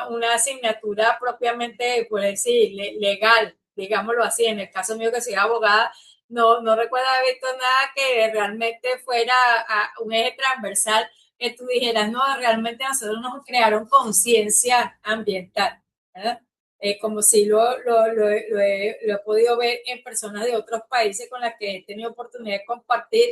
una asignatura propiamente, por decir, legal, digámoslo así. En el caso mío que soy abogada, no recuerdo haber visto nada que realmente fuera un eje transversal que tú dijeras, no, realmente nosotros nos crearon conciencia ambiental, ¿verdad? Como si lo he podido ver en personas de otros países con las que he tenido oportunidad de compartir,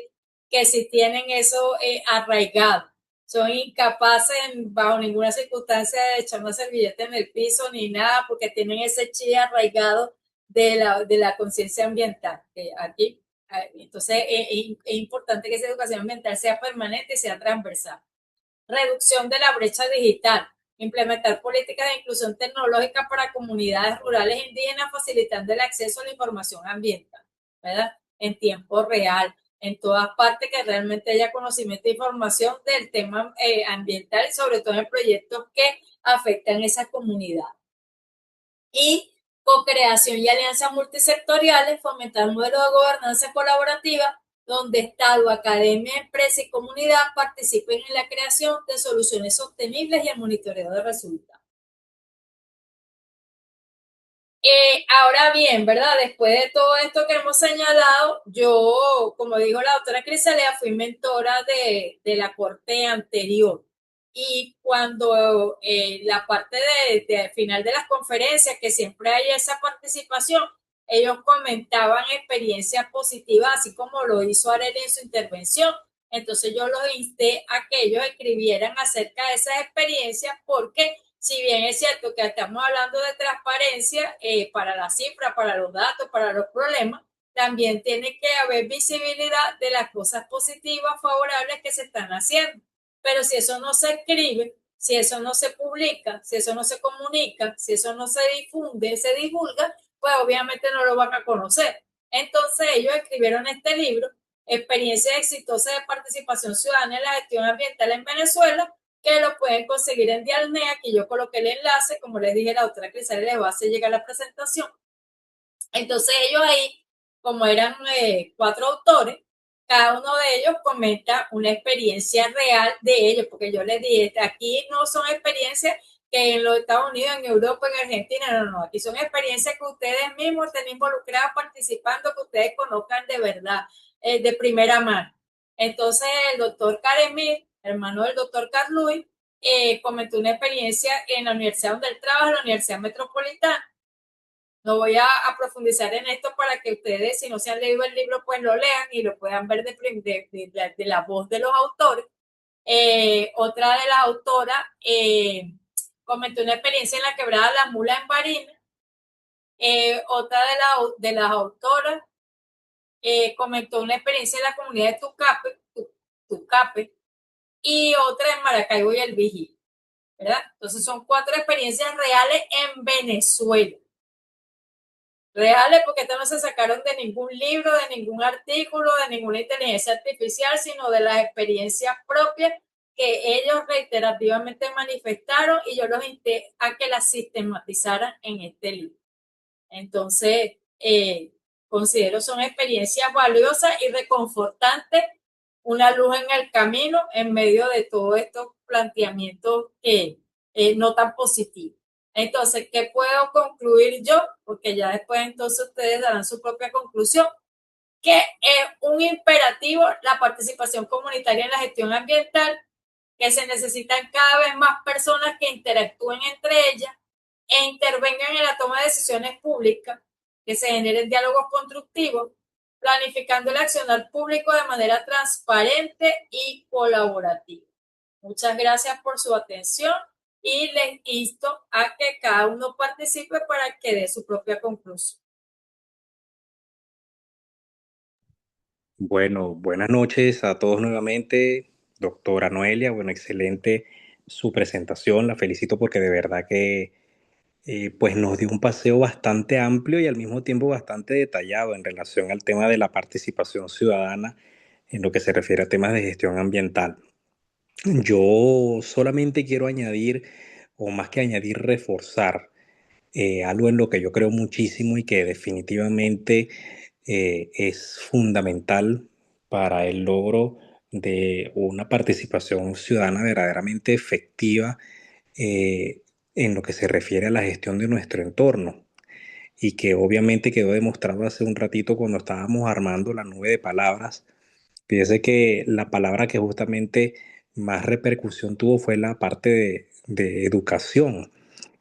que si tienen eso arraigado, son incapaces bajo ninguna circunstancia de echar una servilleta en el piso ni nada, porque tienen ese chi arraigado de la conciencia ambiental. Aquí entonces, es importante que esa educación ambiental sea permanente y sea transversal. Reducción de la brecha digital. Implementar políticas de inclusión tecnológica para comunidades rurales e indígenas, facilitando el acceso a la información ambiental, ¿verdad? En tiempo real, en todas partes, que realmente haya conocimiento e información del tema ambiental y sobre todo en proyectos que afectan a esa comunidad. Y co-creación y alianzas multisectoriales, fomentar modelos de gobernanza colaborativa, donde Estado, academia, empresa y comunidad participen en la creación de soluciones sostenibles y el monitoreo de resultados. Ahora bien, ¿verdad? Después de todo esto que hemos señalado, yo, como dijo la doctora Crisalea, fui mentora de la corte anterior. Y cuando la parte de final de las conferencias, que siempre hay esa participación, ellos comentaban experiencias positivas, así como lo hizo Arely en su intervención. Entonces yo los insté a que ellos escribieran acerca de esas experiencias, porque si bien es cierto que estamos hablando de transparencia para las cifras, para los datos, para los problemas, también tiene que haber visibilidad de las cosas positivas, favorables que se están haciendo. Pero si eso no se escribe, si eso no se publica, si eso no se comunica, si eso no se difunde, se divulga, pues obviamente no lo van a conocer. Entonces ellos escribieron este libro, Experiencias exitosas de participación ciudadana en la gestión ambiental en Venezuela, que lo pueden conseguir en Dialnea, que yo coloqué el enlace, como les dije, la doctora Crisalia les va a hacer llegar la presentación. Entonces ellos ahí, como eran 4 autores, cada uno de ellos comenta una experiencia real de ellos, porque yo les dije, aquí no son experiencias que en los Estados Unidos, en Europa, en Argentina, no, aquí son experiencias que ustedes mismos estén involucrados participando, que ustedes conozcan de verdad, de primera mano. Entonces el doctor Karemir, hermano del doctor Carluy, comentó una experiencia en la universidad donde él trabaja, la Universidad Metropolitana. No voy a profundizar en esto para que ustedes, si no se han leído el libro, pues lo lean y lo puedan ver de la voz de los autores. Otra de las autoras comentó una experiencia en la quebrada La Mula en Barinas. Otra de las autoras comentó una experiencia en la comunidad de Tucape, y otra en Maracaibo y El Vigil, ¿verdad? Entonces son 4 experiencias reales en Venezuela. Reales porque estas no se sacaron de ningún libro, de ningún artículo, de ninguna inteligencia artificial, sino de las experiencias propias que ellos reiterativamente manifestaron, y yo los insté a que las sistematizaran en este libro. Entonces, considero son experiencias valiosas y reconfortantes, una luz en el camino en medio de todos estos planteamientos no tan positivos. Entonces, ¿qué puedo concluir yo? Porque ya después entonces ustedes darán su propia conclusión, que es un imperativo la participación comunitaria en la gestión ambiental, que se necesitan cada vez más personas que interactúen entre ellas e intervengan en la toma de decisiones públicas, que se generen diálogos constructivos, planificando el accionar público de manera transparente y colaborativa. Muchas gracias por su atención y les insto a que cada uno participe para que dé su propia conclusión. Bueno, buenas noches a todos nuevamente, doctora Noelia. Bueno, excelente su presentación, la felicito porque de verdad que pues nos dio un paseo bastante amplio y al mismo tiempo bastante detallado en relación al tema de la participación ciudadana en lo que se refiere a temas de gestión ambiental. Yo solamente quiero añadir, o más que añadir, reforzar algo en lo que yo creo muchísimo y que definitivamente es fundamental para el logro de una participación ciudadana verdaderamente efectiva en lo que se refiere a la gestión de nuestro entorno, y que obviamente quedó demostrado hace un ratito cuando estábamos armando la nube de palabras. Fíjese que la palabra que justamente más repercusión tuvo fue la parte de educación.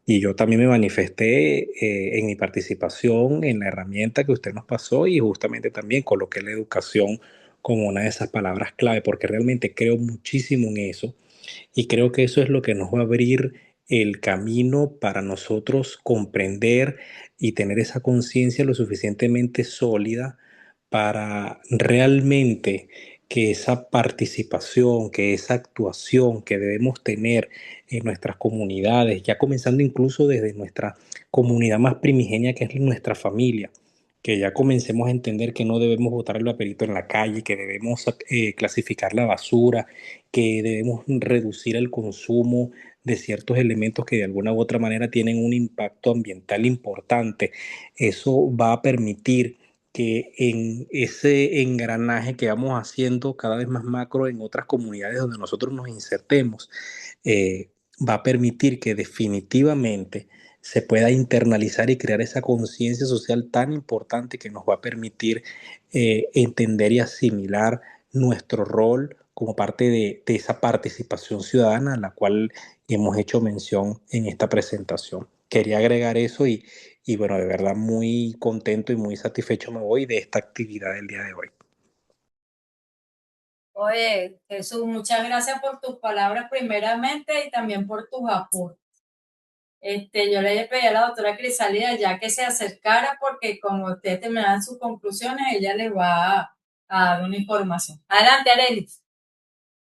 Y yo también me manifesté en mi participación en la herramienta que usted nos pasó, y justamente también coloqué la educación como una de esas palabras clave, porque realmente creo muchísimo en eso, y creo que eso es lo que nos va a abrir el camino para nosotros comprender y tener esa conciencia lo suficientemente sólida para realmente que esa participación, que esa actuación que debemos tener en nuestras comunidades, ya comenzando incluso desde nuestra comunidad más primigenia, que es nuestra familia, que ya comencemos a entender que no debemos botar el papelito en la calle, que debemos clasificar la basura, que debemos reducir el consumo de ciertos elementos que de alguna u otra manera tienen un impacto ambiental importante. Eso va a permitir que en ese engranaje que vamos haciendo cada vez más macro en otras comunidades donde nosotros nos insertemos, eh, va a permitir que definitivamente se pueda internalizar y crear esa conciencia social tan importante que nos va a permitir entender y asimilar nuestro rol como parte de esa participación ciudadana a la cual hemos hecho mención en esta presentación. Quería agregar eso y bueno, de verdad muy contento y muy satisfecho me voy de esta actividad del día de hoy. Oye, Jesús, muchas gracias por tus palabras primeramente y también por tus aportes. Yo le pedí a la doctora Crisálida ya que se acercara porque como ustedes terminan sus conclusiones, ella les va a dar una información. Adelante, Arelis.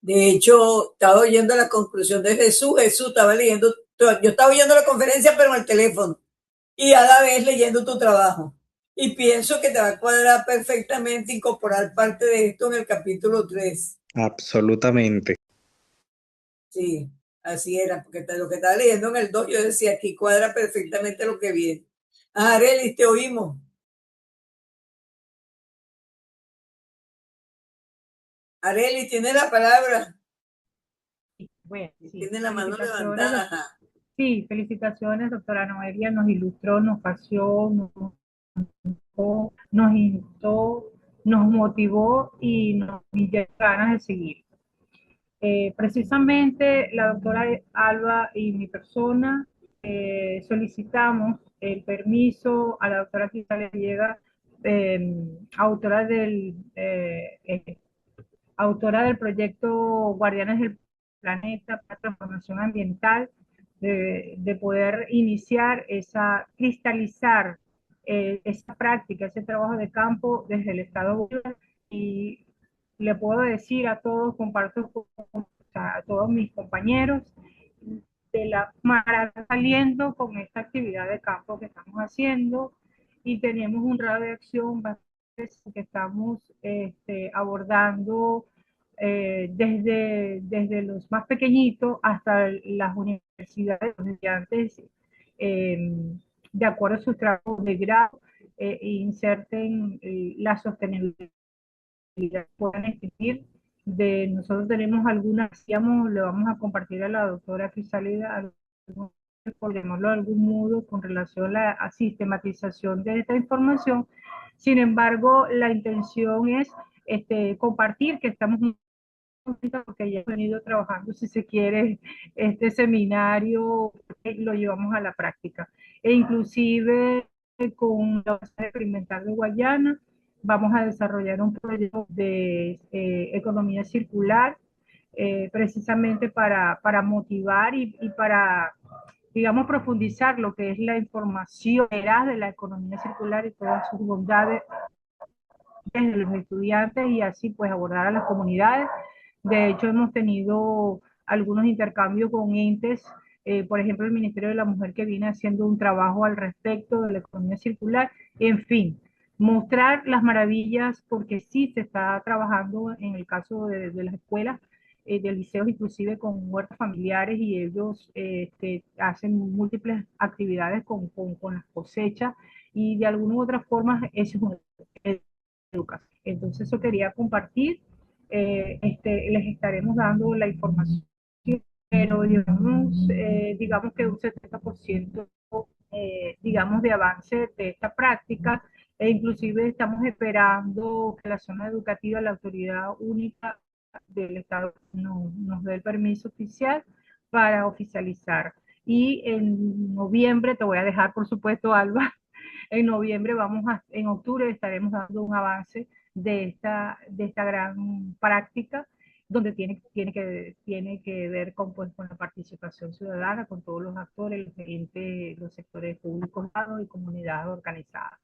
De hecho, estaba oyendo la conclusión de Jesús. Jesús estaba leyendo, yo estaba oyendo la conferencia, pero en el teléfono, y a la vez leyendo tu trabajo. Y pienso que te va a cuadrar perfectamente incorporar parte de esto en el capítulo 3. Absolutamente. Sí, así era, porque lo que estaba leyendo en el 2, yo decía, aquí cuadra perfectamente lo que viene. Arelis, te oímos. Arelis, tiene la palabra. Bueno, sí, Tiene la mano felicitaciones, levantada. sí, felicitaciones, doctora Noelia, nos ilustró, nos paseó, nos instó, nos motivó y nos dio ganas de seguir. Precisamente la doctora Alba y mi persona solicitamos el permiso a la doctora Cristal Llega, autora autora del proyecto Guardianes del Planeta para Transformación Ambiental, de poder iniciar cristalizar esa práctica, ese trabajo de campo desde el Estado Bolívar. Y le puedo decir a todos, comparto a todos mis compañeros, de la maravilla saliendo con esta actividad de campo que estamos haciendo, y tenemos un radio de acción que estamos abordando desde los más pequeñitos hasta las universidades, los estudiantes, de acuerdo a sus trabajos de grado, inserten la sostenibilidad, puedan existir. Nosotros tenemos algunas, le vamos a compartir a la doctora Crisálida, por llamarlo de algún modo, con relación a la sistematización de esta información. Sin embargo, la intención es compartir que estamos, porque ya he venido trabajando, si se quiere, este seminario lo llevamos a la práctica. E inclusive con la Universidad Experimental de Guayana vamos a desarrollar un proyecto de economía circular, precisamente para motivar y para, digamos, profundizar lo que es la información de la economía circular y todas sus bondades desde los estudiantes, y así pues abordar a las comunidades. De hecho, hemos tenido algunos intercambios con entes, por ejemplo, el Ministerio de la Mujer, que viene haciendo un trabajo al respecto de la economía circular. En fin, mostrar las maravillas, porque sí se está trabajando en el caso de las escuelas, de liceos, inclusive con huertas familiares, y ellos hacen múltiples actividades con las cosechas, y de alguna u otra forma eso es educación. Entonces eso quería compartir. Les estaremos dando la información, pero digamos que un 70% digamos de avance de esta práctica, e inclusive estamos esperando que la zona educativa, la autoridad única del Estado, nos dé el permiso oficial para oficializar. Y en noviembre, te voy a dejar por supuesto, Alba, en noviembre en octubre estaremos dando un avance de esta gran práctica, donde tiene que ver con la participación ciudadana, con todos los actores, los sectores públicos y comunidades organizadas.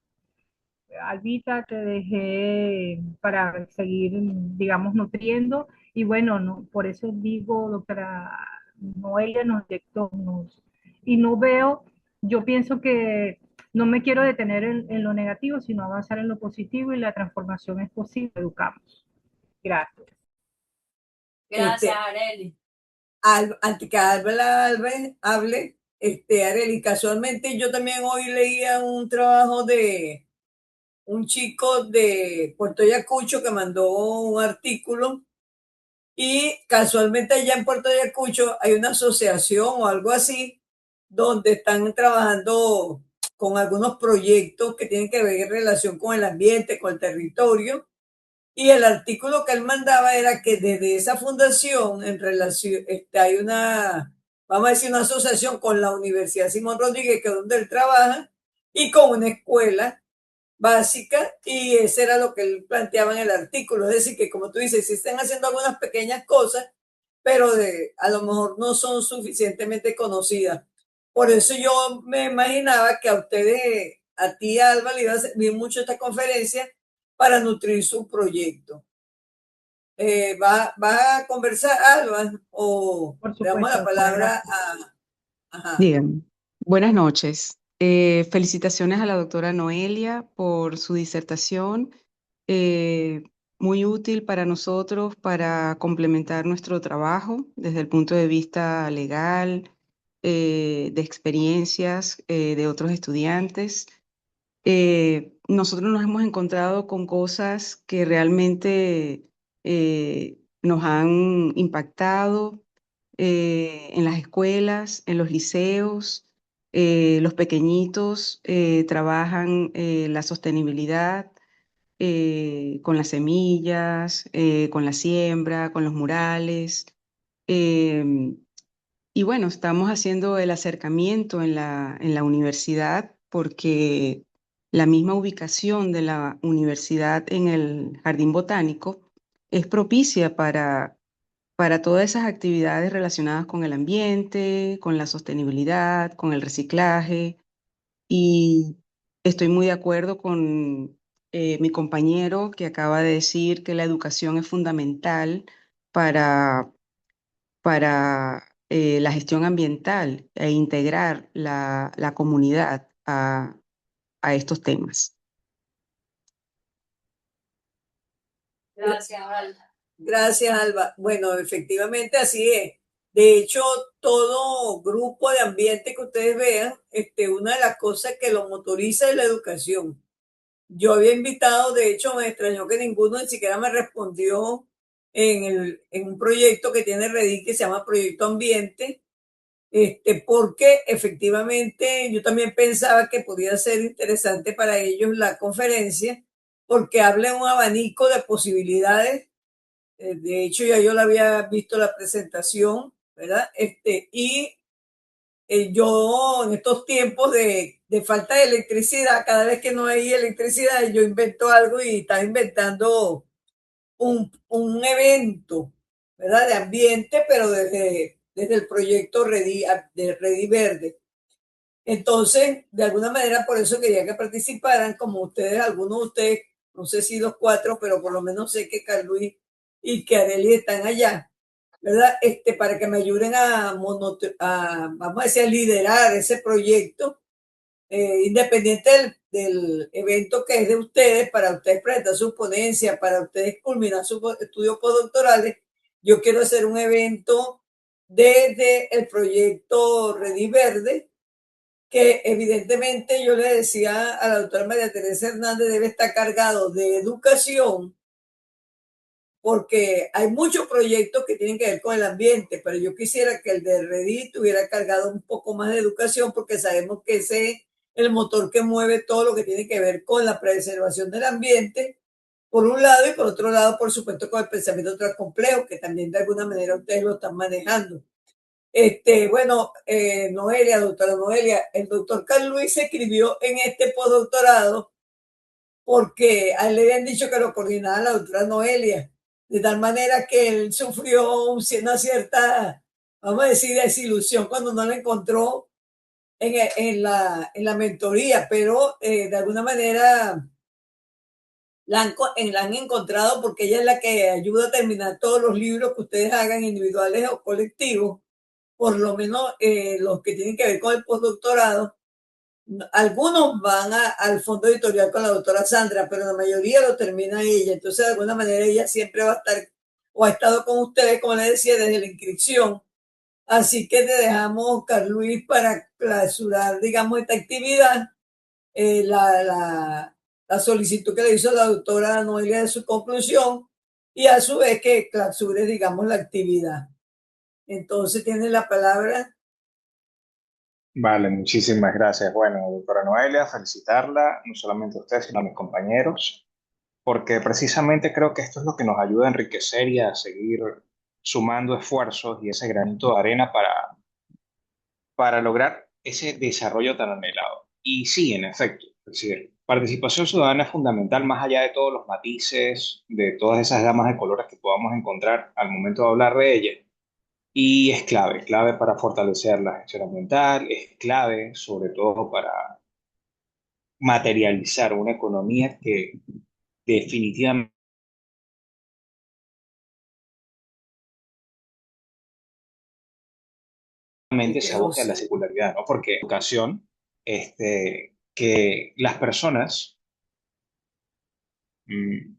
Albita, te dejé para seguir, digamos, nutriendo, y bueno, por eso digo, doctora Noelia nos dictó, y no veo, yo pienso que no me quiero detener en lo negativo, sino avanzar en lo positivo, y la transformación es posible, educamos. Gracias. Gracias, Arelis. antes que hable, Arely, casualmente yo también hoy leía un trabajo de un chico de Puerto Ayacucho que mandó un artículo y casualmente allá en Puerto Ayacucho hay una asociación o algo así donde están trabajando con algunos proyectos que tienen que ver en relación con el ambiente, con el territorio. Y el artículo que él mandaba era que desde esa fundación, en relación, hay una, vamos a decir, una asociación con la Universidad Simón Rodríguez, que es donde él trabaja, y con una escuela básica, y ese era lo que él planteaba en el artículo. Es decir, que como tú dices, sí están haciendo algunas pequeñas cosas, pero a lo mejor no son suficientemente conocidas. Por eso yo me imaginaba que a ustedes, a ti, Alba, le iba a servir mucho esta conferencia para nutrir su proyecto. ¿Va a conversar, Alba? ¿O Por le damos la supuesto, doctora, palabra gracias. a... Ajá. Dígame. Buenas noches. Felicitaciones a la doctora Noelia por su disertación, eh, muy útil para nosotros para complementar nuestro trabajo desde el punto de vista legal, de experiencias de otros estudiantes. Nosotros nos hemos encontrado con cosas que realmente nos han impactado en las escuelas, en los liceos. Los pequeñitos trabajan la sostenibilidad con las semillas, con la siembra, con los murales. em, y bueno, estamos haciendo el acercamiento en la universidad porque la misma ubicación de la universidad en el jardín botánico es propicia para todas esas actividades relacionadas con el ambiente, con la sostenibilidad, con el reciclaje. Y estoy muy de acuerdo con mi compañero que acaba de decir que la educación es fundamental para la gestión ambiental e integrar la comunidad a estos temas. Gracias, Alba. Gracias, Alba. Bueno, efectivamente así es. De hecho, todo grupo de ambiente que ustedes vean, una de las cosas que lo motoriza es la educación. Yo había invitado, de hecho, me extrañó que ninguno ni siquiera me respondió en un proyecto que tiene Redí que se llama Proyecto Ambiente, porque efectivamente yo también pensaba que podía ser interesante para ellos la conferencia, porque habla un abanico de posibilidades. De hecho, ya yo la había visto la presentación, ¿verdad? Y yo en estos tiempos de falta de electricidad, cada vez que no hay electricidad, yo invento algo y estaba inventando un evento, ¿verdad? De ambiente, pero desde el proyecto de Ready Verde. Entonces, de alguna manera, por eso quería que participaran, como ustedes, algunos de ustedes, no sé si los cuatro, pero por lo menos sé que Carlos y que Arely están allá, ¿verdad? Para que me ayuden vamos a decir, a liderar ese proyecto, independiente del evento que es de ustedes, para ustedes presentar su ponencia, para ustedes culminar sus estudios postdoctorales. Yo quiero hacer un evento desde el proyecto Ready Verde, que evidentemente yo le decía a la doctora María Teresa Hernández, debe estar cargado de educación, porque hay muchos proyectos que tienen que ver con el ambiente, pero yo quisiera que el de Reddit tuviera cargado un poco más de educación, porque sabemos que ese es el motor que mueve todo lo que tiene que ver con la preservación del ambiente, por un lado, y por otro lado, por supuesto, con el pensamiento transcomplejo, que también de alguna manera ustedes lo están manejando. Bueno, Noelia, doctora Noelia, el doctor Carl Luis se escribió en este postdoctorado porque a él le habían dicho que lo coordinaba la doctora Noelia, de tal manera que él sufrió una cierta, vamos a decir, desilusión cuando no la encontró en la mentoría, pero de alguna manera la han encontrado porque ella es la que ayuda a terminar todos los libros que ustedes hagan individuales o colectivos, por lo menos los que tienen que ver con el postdoctorado. Algunos van al fondo editorial con la doctora Sandra, pero la mayoría lo termina ella. Entonces, de alguna manera, ella siempre va a estar o ha estado con ustedes, como les decía, desde la inscripción, Así que te dejamos, Carluis, para clausurar, digamos, esta actividad, la solicitud que le hizo la doctora Noelia de su conclusión y a su vez que clausure, digamos, la actividad. Entonces tiene la palabra. Vale, muchísimas gracias. Bueno, doctora Noelia, felicitarla, no solamente a usted, sino a mis compañeros, porque precisamente creo que esto es lo que nos ayuda a enriquecer y a seguir sumando esfuerzos y ese granito de arena para lograr ese desarrollo tan anhelado. Y sí, en efecto, es decir, participación ciudadana es fundamental más allá de todos los matices, de todas esas gamas de colores que podamos encontrar al momento de hablar de ella. Y es clave, clave para fortalecer la gestión ambiental, es clave sobre todo para materializar una economía que definitivamente se aboque a la secularidad, ¿no? Porque en educación, que las personas, ¿me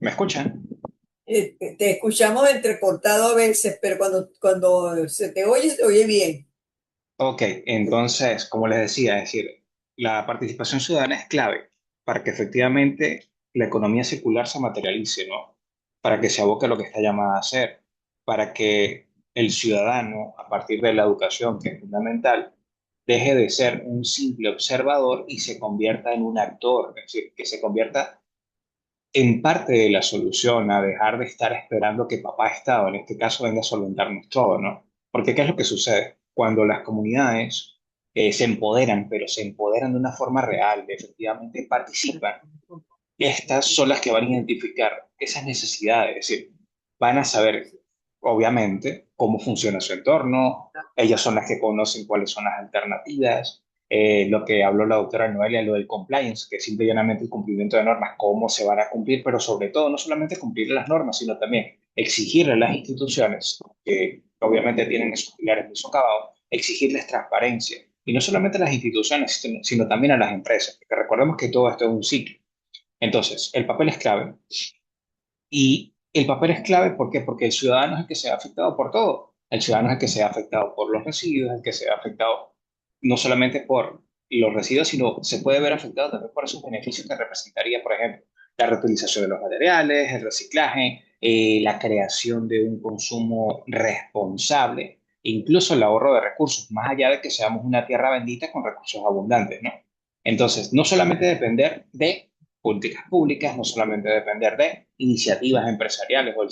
escuchan? Te escuchamos entrecortado a veces, pero cuando se oye bien. Ok, entonces, como les decía, es decir, la participación ciudadana es clave para que efectivamente la economía circular se materialice, ¿no? Para que se aboque a lo que está llamada a hacer, para que el ciudadano, a partir de la educación, que es fundamental, deje de ser un simple observador y se convierta en un actor, es decir, que se convierta en parte de la solución, a dejar de estar esperando que papá Estado, en este caso, venga a solventarnos todo, ¿no? Porque ¿qué es lo que sucede? Cuando las comunidades se empoderan, pero se empoderan de una forma real, de efectivamente participan, estas son las que van a identificar esas necesidades, es decir, van a saber, obviamente, cómo funciona su entorno, ellas son las que conocen cuáles son las alternativas, lo que habló la doctora Noelia, lo del compliance, que es simple y llanamente el cumplimiento de normas, cómo se van a cumplir, pero sobre todo no solamente cumplir las normas, sino también exigirle a las instituciones, que obviamente tienen esos pilares muy socavados, exigirles transparencia. Y no solamente a las instituciones, sino también a las empresas, porque recordemos que todo esto es un ciclo. Entonces, el papel es clave. Y el papel es clave, ¿por qué? Porque el ciudadano es el que se ha afectado por todo. El ciudadano es el que se ha afectado por los residuos, el que se ha afectado no solamente por los residuos, sino se puede ver afectado también por esos beneficios que representaría, por ejemplo, la reutilización de los materiales, el reciclaje, la creación de un consumo responsable, e incluso el ahorro de recursos, más allá de que seamos una tierra bendita con recursos abundantes, ¿no? Entonces, no solamente depender de políticas públicas, no solamente depender de iniciativas empresariales o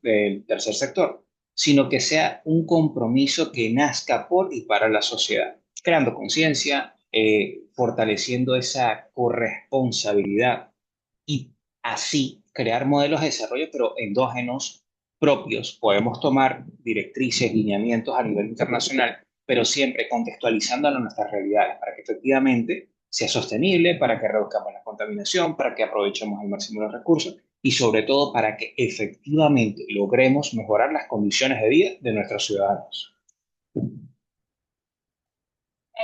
del tercer sector, sino que sea un compromiso que nazca por y para la sociedad, creando conciencia, fortaleciendo esa corresponsabilidad y así crear modelos de desarrollo, pero endógenos propios. Podemos tomar directrices, lineamientos a nivel internacional, pero siempre contextualizando a nuestras realidades para que efectivamente sea sostenible, para que reduzcamos la contaminación, para que aprovechemos al máximo los recursos y sobre todo para que efectivamente logremos mejorar las condiciones de vida de nuestros ciudadanos.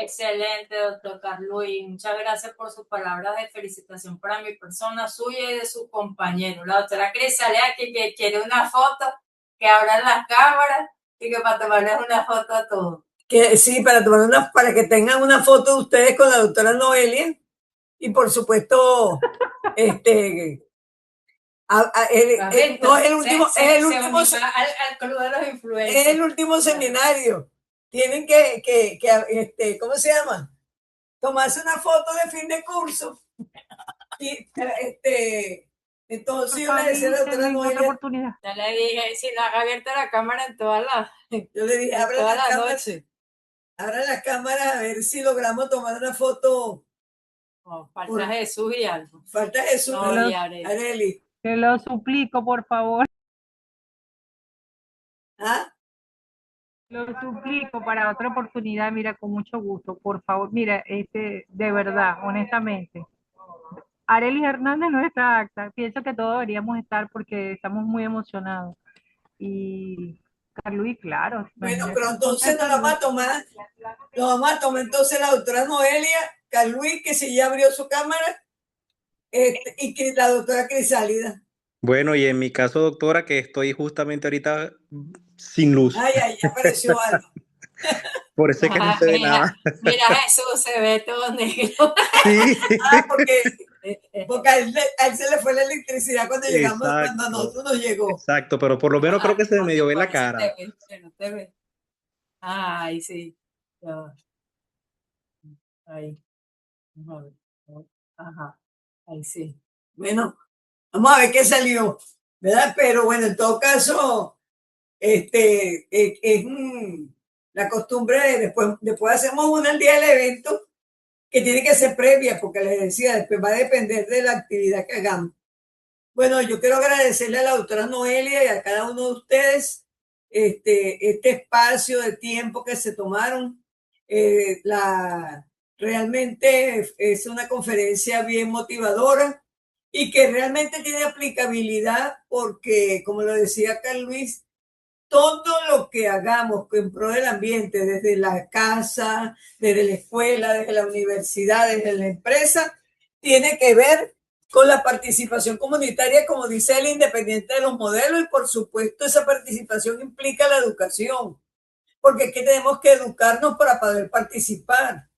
Excelente, doctor Carlos, y muchas gracias por sus palabras de felicitación para mi persona, suya y de su compañero. La doctora Crisalea, que quiere una foto, que abran las cámaras y que para tomarles una foto a todos. Que sí, para que tengan una foto de ustedes con la doctora Noelia y por supuesto, no es el último, es el último, al club de los influencers. es el último seminario. Tienen ¿cómo se llama? Tomarse una foto de fin de curso. Y, entonces yo le decía a la doctora Noelia, oportunidad. Ya le dije, si no haga abierta la cámara en toda la, yo le dije, toda la noche. abran las cámaras a ver si logramos tomar una foto. Oh, falta Jesús y algo. Falta Jesús No, y Areli. Te lo suplico, por favor. ¿Ah? Lo suplico para otra oportunidad, mira, con mucho gusto, por favor, mira, de verdad, honestamente. Arelis Hernández no está acta, pienso que todos deberíamos estar porque estamos muy emocionados. Y Carluis, claro. Bueno, pero entonces nos vamos a tomar entonces la doctora Noelia, Carluis, que si ya abrió su cámara, y que la doctora Crisálida. Bueno, y en mi caso, doctora, que estoy justamente ahorita sin luz. Ay, ahí apareció algo. Por eso es que no se ve Mira, nada. mira, Jesús se ve todo negro. Sí, Ah, porque a él se le fue la electricidad cuando llegamos, cuando a exacto, nosotros nos llegó. exacto, pero por lo menos creo Ajá, que se me no medio ve por la eso te cara. ve, no te ve. Ay, sí. Ya va, ahí. Vamos a ver. Ajá, ahí sí. Bueno, vamos a ver qué salió, ¿verdad? Pero bueno, en todo caso, es la costumbre de después hacemos una al día del evento que tiene que ser previa, porque les decía, después va a depender de la actividad que hagamos. Bueno, yo quiero agradecerle a la doctora Noelia y a cada uno de ustedes este espacio de tiempo que se tomaron. Realmente es una conferencia bien motivadora y que realmente tiene aplicabilidad porque, como lo decía Carl Luis, todo lo que hagamos en pro del ambiente, desde la casa, desde la escuela, desde la universidad, desde la empresa, tiene que ver con la participación comunitaria, como dice él, independiente de los modelos, y por supuesto esa participación implica la educación, porque es que tenemos que educarnos para poder participar.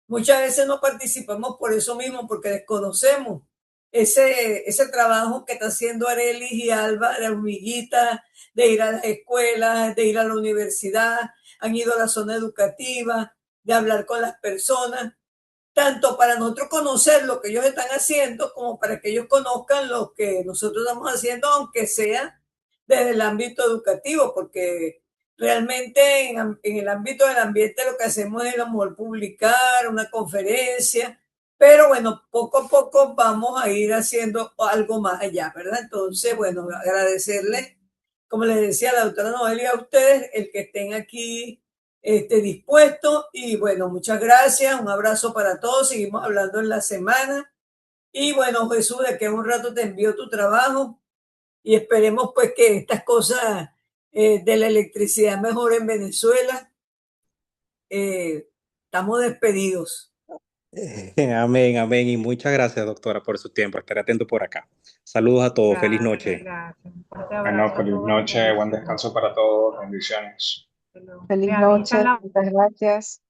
Muchas veces no participamos por eso mismo, porque desconocemos ese trabajo que está haciendo Arelis y Alba, de hormiguita, de ir a las escuelas, de ir a la universidad, han ido a la zona educativa, de hablar con las personas, tanto para nosotros conocer lo que ellos están haciendo, como para que ellos conozcan lo que nosotros estamos haciendo, aunque sea desde el ámbito educativo, porque realmente en el ámbito del ambiente lo que hacemos es a lo mejor publicar una conferencia, pero bueno, poco a poco vamos a ir haciendo algo más allá, ¿verdad? Entonces, bueno, agradecerles, como les decía la doctora Noelia, a ustedes el que estén aquí dispuesto, y bueno, muchas gracias, un abrazo para todos, seguimos hablando en la semana, y bueno, Jesús, de que un rato te envío tu trabajo y esperemos pues que estas cosas de la electricidad mejoren en Venezuela. Estamos despedidos. Amén, amén. Y muchas gracias, doctora, por su tiempo. Estaré atento por acá. Saludos a todos. Feliz Gracias, noche. gracias. Un fuerte Bueno, abrazo a feliz todos y noche, buen bendiciones. descanso para todos, bendiciones. Me Feliz avisan noche, la muchas gracias.